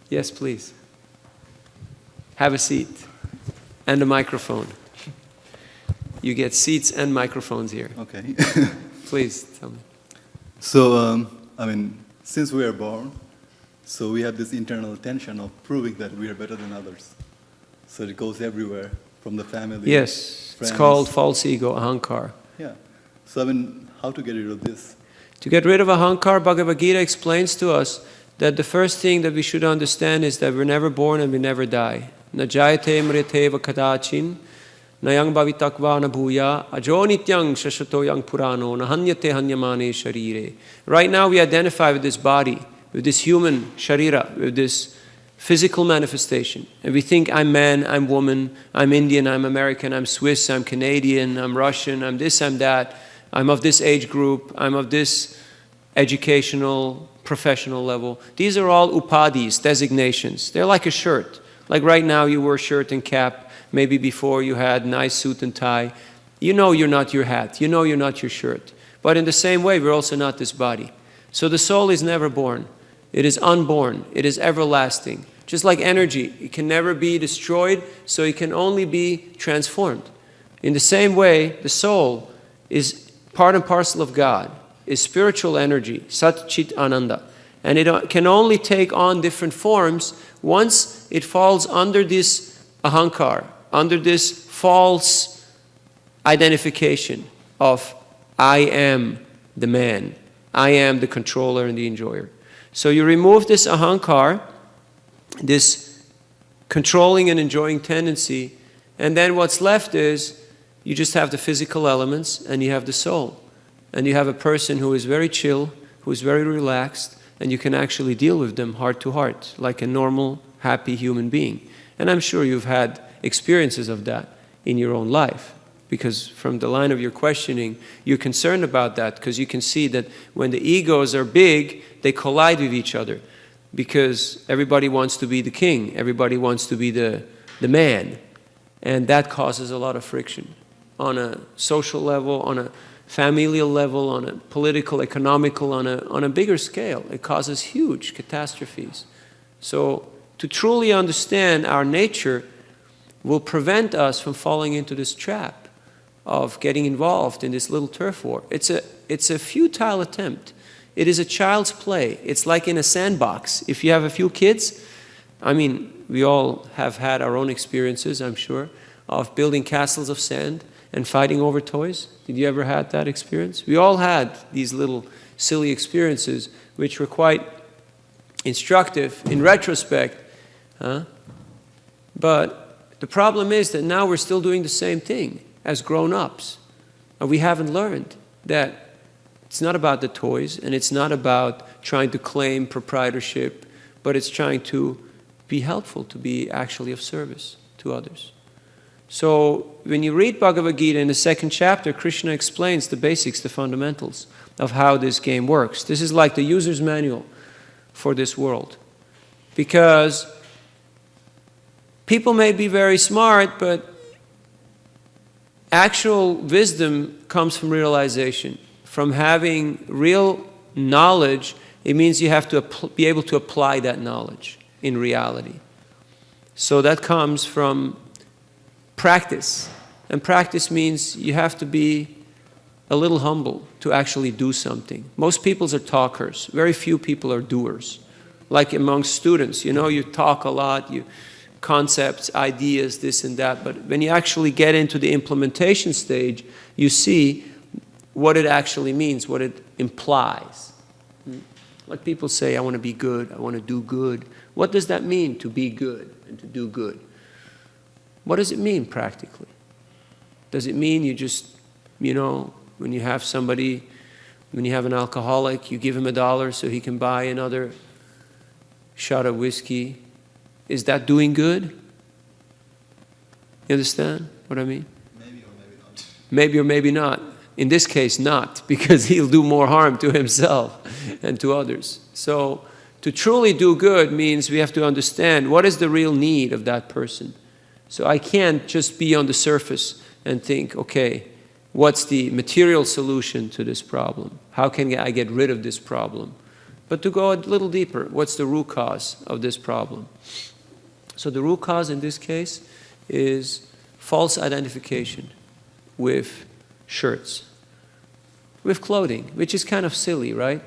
Yes, please. Have a seat and a microphone. You get seats and microphones here. Okay. Please tell me. So, since we are born, so we have this internal tension of proving that we are better than others. So it goes everywhere, from the family. Yes, friends. it's called false ego, ahankar. Yeah. So, how to get rid of this? To get rid of ahankar, Bhagavad Gita explains to us that the first thing that we should understand is that we're never born and we never die. Na jayate mriteva kadachin, nayang bhavitakva na bhuya, ajo nityang shashato yang purano, na hanyate hanyamane sharire. Right now we identify with this body, with this human sharira, with this physical manifestation. And we think I'm man, I'm woman, I'm Indian, I'm American, I'm Swiss, I'm Canadian, I'm Russian, I'm this, I'm that, I'm of this age group, I'm of this educational, professional level. These are all upadis, designations. They're like a shirt. Like right now you wear shirt and cap. Maybe before you had nice suit and tie. You know you're not your hat. You know you're not your shirt. But in the same way, we're also not this body. So the soul is never born. It is unborn. It is everlasting. Just like energy, it can never be destroyed, so it can only be transformed. In the same way, the soul is part and parcel of God, is spiritual energy, Sat Chit Ananda. And it can only take on different forms once it falls under this ahankar, under this false identification of I am the man, I am the controller and the enjoyer. So you remove this ahankar, this controlling and enjoying tendency, and then what's left is you just have the physical elements and you have the soul. And you have a person who is very chill, who is very relaxed, and you can actually deal with them heart to heart, like a normal, happy human being. And I'm sure you've had experiences of that in your own life, because from the line of your questioning, you're concerned about that, because you can see that when the egos are big, they collide with each other, because everybody wants to be the king, everybody wants to be the man, and that causes a lot of friction on a social level, on a familial level, on a political, economical, on a bigger scale. It causes huge catastrophes. So to truly understand our nature will prevent us from falling into this trap of getting involved in this little turf war. It's a futile attempt. It is a child's play. It's like in a sandbox. If you have a few kids, we all have had our own experiences, I'm sure, of building castles of sand and fighting over toys. Did you ever have that experience? We all had these little silly experiences which were quite instructive in retrospect. But the problem is that now we're still doing the same thing as grown-ups. And we haven't learned that it's not about the toys and it's not about trying to claim proprietorship, but it's trying to be helpful, to be actually of service to others. So when you read Bhagavad Gita in the second chapter, Krishna explains the basics, the fundamentals of how this game works. This is like the user's manual for this world. Because people may be very smart, but Actual wisdom comes from realization. From having real knowledge, it means you have to be able to apply that knowledge in reality. So that comes from practice. And practice means you have to be a little humble to actually do something. Most people are talkers. Very few people are doers. Like amongst students, you talk a lot, concepts, ideas, this and that. But when you actually get into the implementation stage, you see what it actually means, what it implies. Like people say, I want to be good, I want to do good. What does that mean, to be good and to do good? What does it mean practically? Does it mean you just, when you have somebody, when you have an alcoholic, you give him $1 so he can buy another shot of whiskey? Is that doing good? You understand what I mean? Maybe or maybe not. Maybe or maybe not. In this case, not, because he'll do more harm to himself and to others. So to truly do good means we have to understand what is the real need of that person. So I can't just be on the surface and think, okay, what's the material solution to this problem? How can I get rid of this problem? But to go a little deeper, what's the root cause of this problem? So the root cause in this case is false identification with shirts, with clothing, which is kind of silly, right?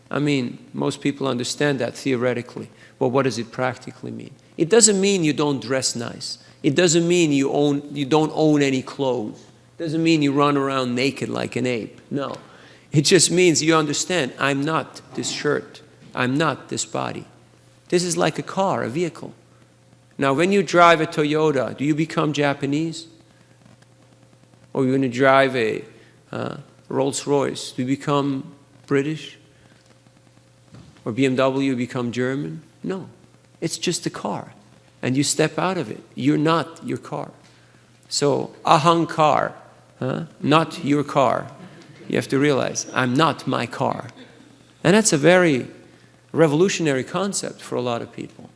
I mean, most people understand that theoretically, but what does it practically mean? It doesn't mean you don't dress nice. It doesn't mean you don't own any clothes. It doesn't mean you run around naked like an ape. No. It just means you understand, I'm not this shirt. I'm not this body. This is like a car, a vehicle. Now, when you drive a Toyota, do you become Japanese? Or when you drive a Rolls-Royce, do you become British? Or BMW, you become German? No. It's just a car. And you step out of it. You're not your car. So, ahankar, not your car. You have to realize, I'm not my car. And that's a very revolutionary concept for a lot of people.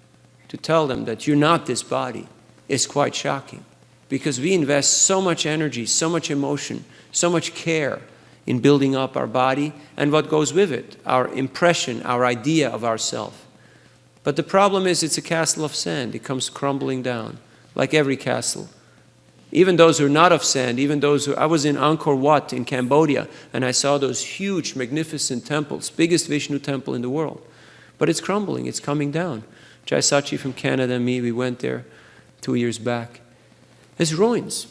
To tell them that you're not this body is quite shocking. Because we invest so much energy, so much emotion, so much care in building up our body and what goes with it, our impression, our idea of ourselves. But the problem is it's a castle of sand. It comes crumbling down, like every castle. Even those who are not of sand, even those who... I was in Angkor Wat in Cambodia, and I saw those huge, magnificent temples, biggest Vishnu temple in the world. But it's crumbling, it's coming down. Jai Sachi from Canada and me, we went there 2 years back. It's ruins.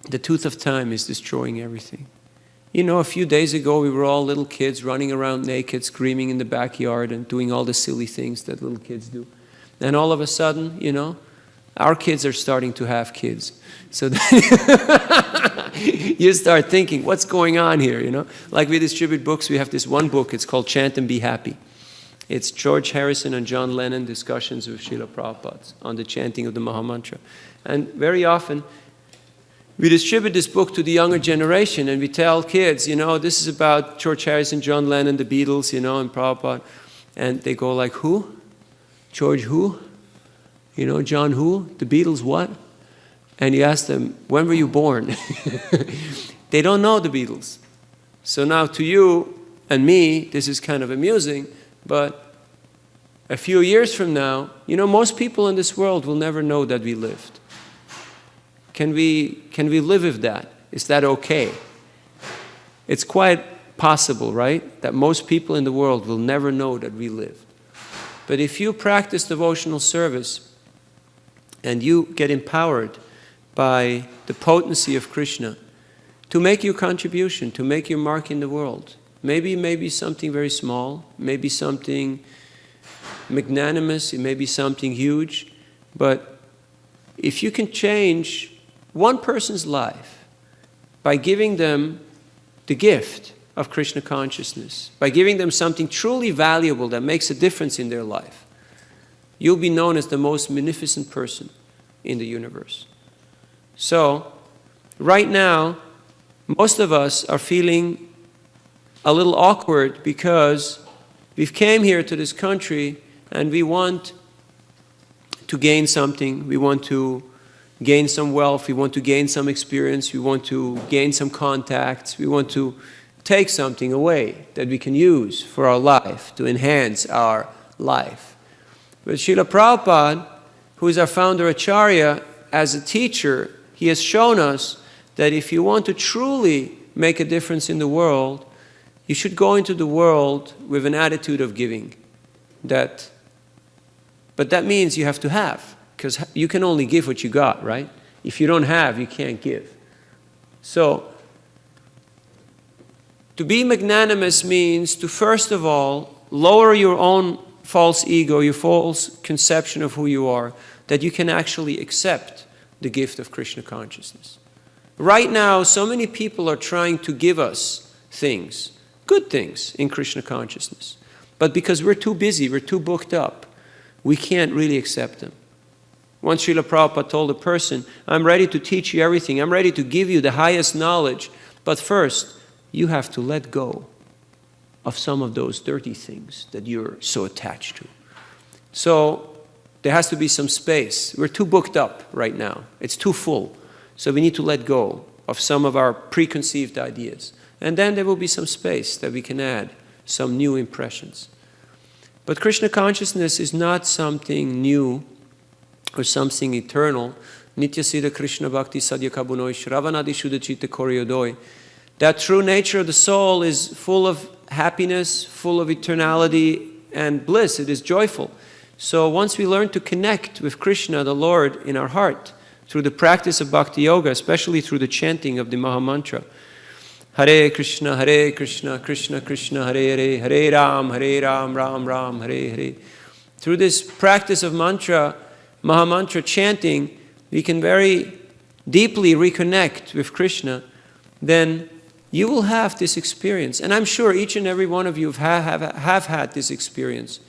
The tooth of time is destroying everything. A few days ago, we were all little kids running around naked, screaming in the backyard and doing all the silly things that little kids do. And all of a sudden, our kids are starting to have kids. So then you start thinking, what's going on here, Like we distribute books, we have this one book, it's called Chant and Be Happy. It's George Harrison and John Lennon discussions with Shila Prabhupada on the chanting of the Mahamantra. And very often, we distribute this book to the younger generation and we tell kids, this is about George Harrison, John Lennon, the Beatles, and Prabhupada. And they go like, who? George who? John who? The Beatles what? And you ask them, when were you born? They don't know the Beatles. So now to you and me, this is kind of amusing, but a few years from now, most people in this world will never know that we lived. Can we live with that? Is that okay? It's quite possible, right? That most people in the world will never know that we lived. But if you practice devotional service and you get empowered by the potency of Krishna to make your contribution, to make your mark in the world, maybe something very small, maybe something magnanimous, it may be something huge, but if you can change one person's life by giving them the gift of Krishna consciousness, by giving them something truly valuable that makes a difference in their life, you'll be known as the most magnificent person in the universe. So, right now, most of us are feeling a little awkward because we've came here to this country and we want to gain something, we want to gain some wealth, we want to gain some experience, we want to gain some contacts, we want to take something away that we can use for our life, to enhance our life. But Shila Prabhupada, who is our founder Acharya, as a teacher, he has shown us that if you want to truly make a difference in the world, you should go into the world with an attitude of giving. But that means you have to have, because you can only give what you got, right? If you don't have, you can't give. So, to be magnanimous means to, first of all, lower your own false ego, your false conception of who you are, that you can actually accept the gift of Krishna consciousness. Right now, so many people are trying to give us things, good things in Krishna consciousness. But because we're too busy, we're too booked up, we can't really accept them. Once Srila Prabhupada told a person, I'm ready to teach you everything, I'm ready to give you the highest knowledge, but first, you have to let go of some of those dirty things that you're so attached to. So, there has to be some space. We're too booked up right now. It's too full. So we need to let go of some of our preconceived ideas. And then there will be some space that we can add some new impressions. But Krishna consciousness is not something new or something eternal. Nitya Siddha Krishna Bhakti Sadhya Kabunoi Shravanadi Shuddha Chitta Koryodoi. That true nature of the soul is full of happiness, full of eternality and bliss. It is joyful. So once we learn to connect with Krishna, the Lord, in our heart, through the practice of Bhakti Yoga, especially through the chanting of the Mahamantra, Hare Krishna, Krishna Krishna, Hare Hare, Hare Ram, Ram Ram, Hare Hare. Through this practice of mantra, Mahamantra chanting, we can very deeply reconnect with Krishna. Then you will have this experience. And I'm sure each and every one of you have had this experience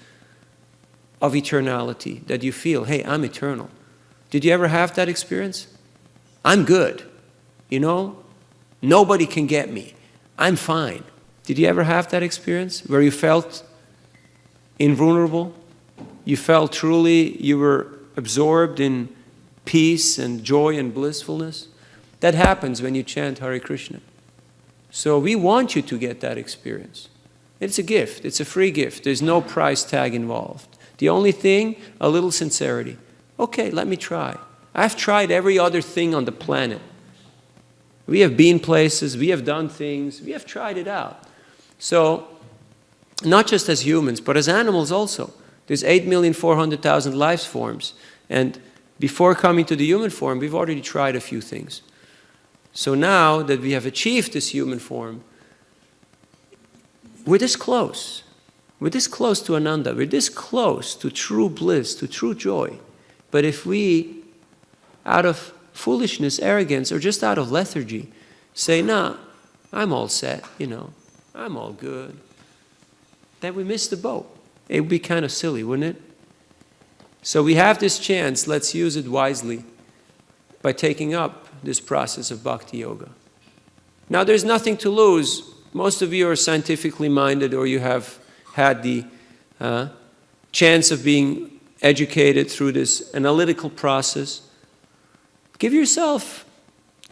of eternality, that you feel, hey, I'm eternal. Did you ever have that experience? I'm good. You know, nobody can get me. I'm fine. Did you ever have that experience where you felt invulnerable? You felt truly you were absorbed in peace and joy and blissfulness? That happens when you chant Hare Krishna. So we want you to get that experience. It's a gift. It's a free gift. There's no price tag involved. The only thing, a little sincerity. Okay, let me try. I've tried every other thing on the planet. We have been places, we have done things, we have tried it out. So, not just as humans, but as animals also. There's 8,400,000 life forms. And before coming to the human form, we've already tried a few things. So now that we have achieved this human form, we're this close. We're this close to Ananda. We're this close to true bliss, to true joy. But if we, out of foolishness, arrogance, or just out of lethargy, say, nah, I'm all set, I'm all good, then we miss the boat. It would be kind of silly, wouldn't it? So we have this chance, let's use it wisely by taking up this process of Bhakti Yoga. Now there's nothing to lose. Most of you are scientifically minded, or you have had the chance of being educated through this analytical process. Give yourself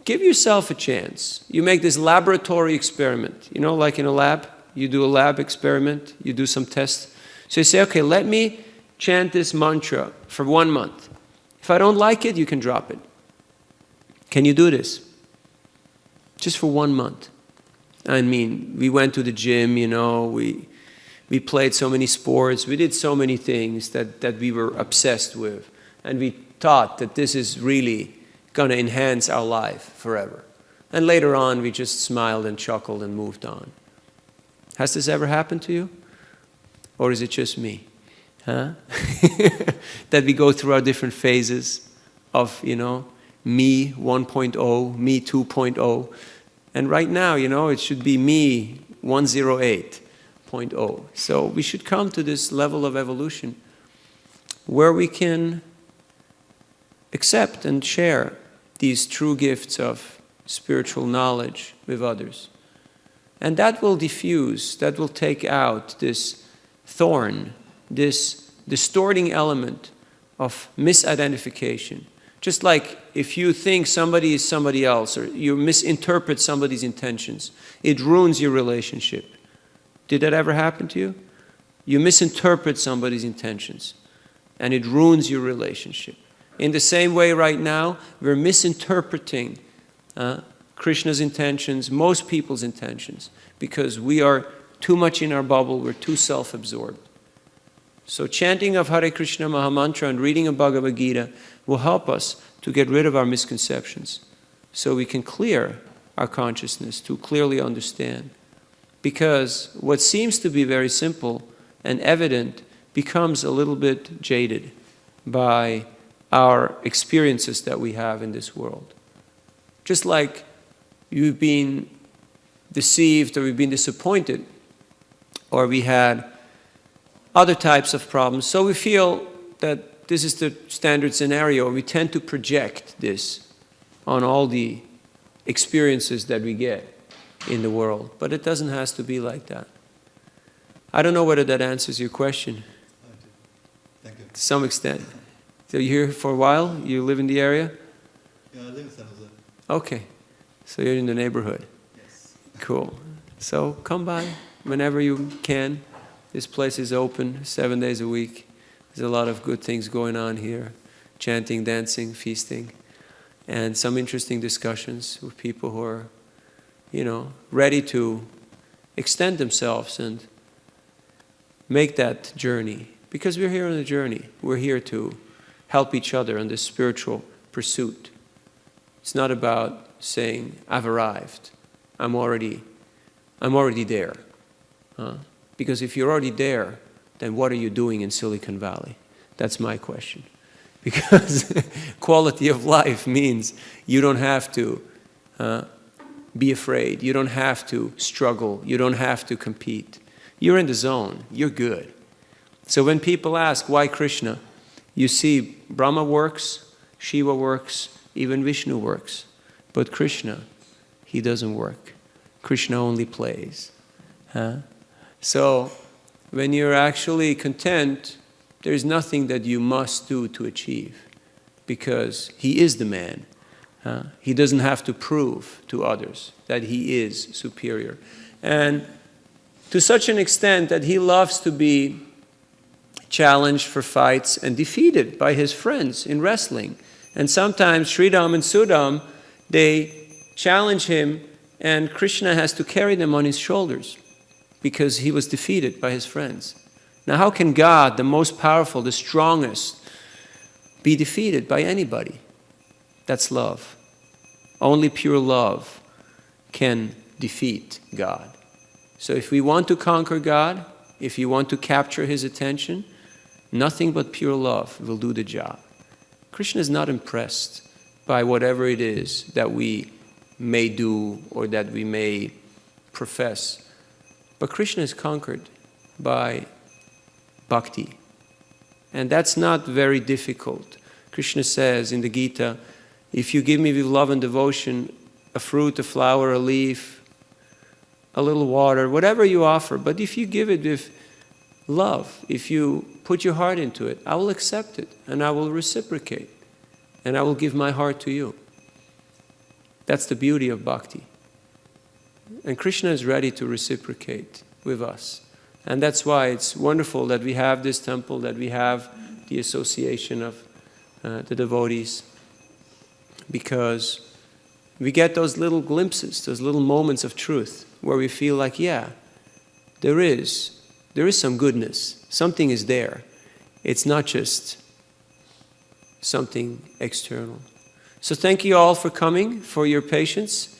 a chance. You make this laboratory experiment. Like in a lab, you do a lab experiment, you do some tests. So you say, okay, let me chant this mantra for 1 month. If I don't like it, you can drop it. Can you do this? Just for 1 month. I mean, we went to the gym, we played so many sports, we did so many things that we were obsessed with. And we thought that this is really going to enhance our life forever. And later on, we just smiled and chuckled and moved on. Has this ever happened to you? Or is it just me? That we go through our different phases of, me 1.0, me 2.0. And right now, it should be me 108.0. So we should come to this level of evolution where we can accept and share these true gifts of spiritual knowledge with others. And that will diffuse, that will take out this thorn, this distorting element of misidentification, Just like if you think somebody is somebody else or you misinterpret somebody's intentions, it ruins your relationship. Did that ever happen to you? You misinterpret somebody's intentions and it ruins your relationship. In the same way right now, we're misinterpreting Krishna's intentions, most people's intentions, because we are too much in our bubble, we're too self-absorbed. So chanting of Hare Krishna Mahamantra and reading of Bhagavad Gita will help us to get rid of our misconceptions so we can clear our consciousness to clearly understand. Because what seems to be very simple and evident becomes a little bit jaded by our experiences that we have in this world. Just like you've been deceived or you've been disappointed or we had other types of problems, so we feel that this is the standard scenario. We tend to project this on all the experiences that we get in the world. But it doesn't have to be like that. I don't know whether that answers your question. Thank you. To some extent. So you're here for a while? You live in the area? Yeah, I live in San Jose. Okay. So you're in the neighborhood. Yes. Cool. So come by whenever you can. This place is open 7 days a week. There's a lot of good things going on here. Chanting, dancing, feasting. And some interesting discussions with people who are, ready to extend themselves and make that journey. Because we're here on a journey. We're here to help each other on this spiritual pursuit. It's not about saying, I've arrived. I'm already there. Because if you're already there, then what are you doing in Silicon Valley? That's my question. Because quality of life means you don't have to be afraid. You don't have to struggle. You don't have to compete. You're in the zone. You're good. So when people ask, why Krishna? You see, Brahma works, Shiva works, even Vishnu works. But Krishna, he doesn't work. Krishna only plays. So when you're actually content, there's nothing that you must do to achieve. Because he is the man. He doesn't have to prove to others that he is superior. And to such an extent that he loves to be challenged for fights and defeated by his friends in wrestling. And sometimes Sridham and Sudam, they challenge him and Krishna has to carry them on his shoulders because he was defeated by his friends. Now how can God, the most powerful, the strongest, be defeated by anybody? That's love. Only pure love can defeat God. So if we want to conquer God, if you want to capture his attention, nothing but pure love will do the job. Krishna is not impressed by whatever it is that we may do or that we may profess. But Krishna is conquered by bhakti. And that's not very difficult. Krishna says in the Gita, if you give me with love and devotion a fruit, a flower, a leaf, a little water, whatever you offer, but if you give it with love, if you put your heart into it, I will accept it and I will reciprocate and I will give my heart to you. That's the beauty of bhakti. And Krishna is ready to reciprocate with us. And that's why it's wonderful that we have this temple, that we have the association of the devotees, because we get those little glimpses, those little moments of truth where we feel like, yeah, there is some goodness. Something is there. It's not just something external. So thank you all for coming, for your patience.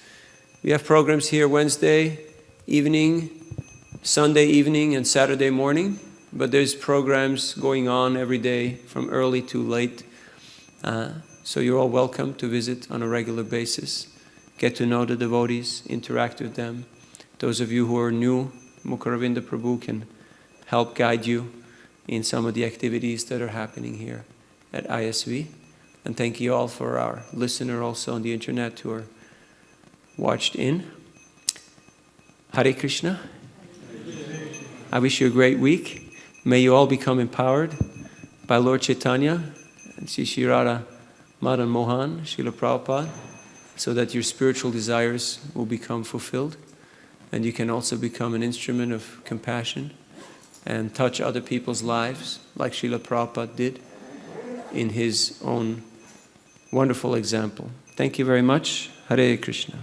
We have programs here Wednesday evening, Sunday evening, and Saturday morning. But there's programs going on every day from early to late. So you're all welcome to visit on a regular basis. Get to know the devotees, interact with them. Those of you who are new, Mukaravinda Prabhu can help guide you in some of the activities that are happening here at ISV. And thank you all for our listener also on the internet who are watched in. Hare Krishna. I wish you a great week. May you all become empowered by Lord Chaitanya and Shri Radha Madan Mohan, Shila Prabhupada, so that your spiritual desires will become fulfilled. And you can also become an instrument of compassion and touch other people's lives, like Shila Prabhupada did in his own wonderful example. Thank you very much. Hare Krishna.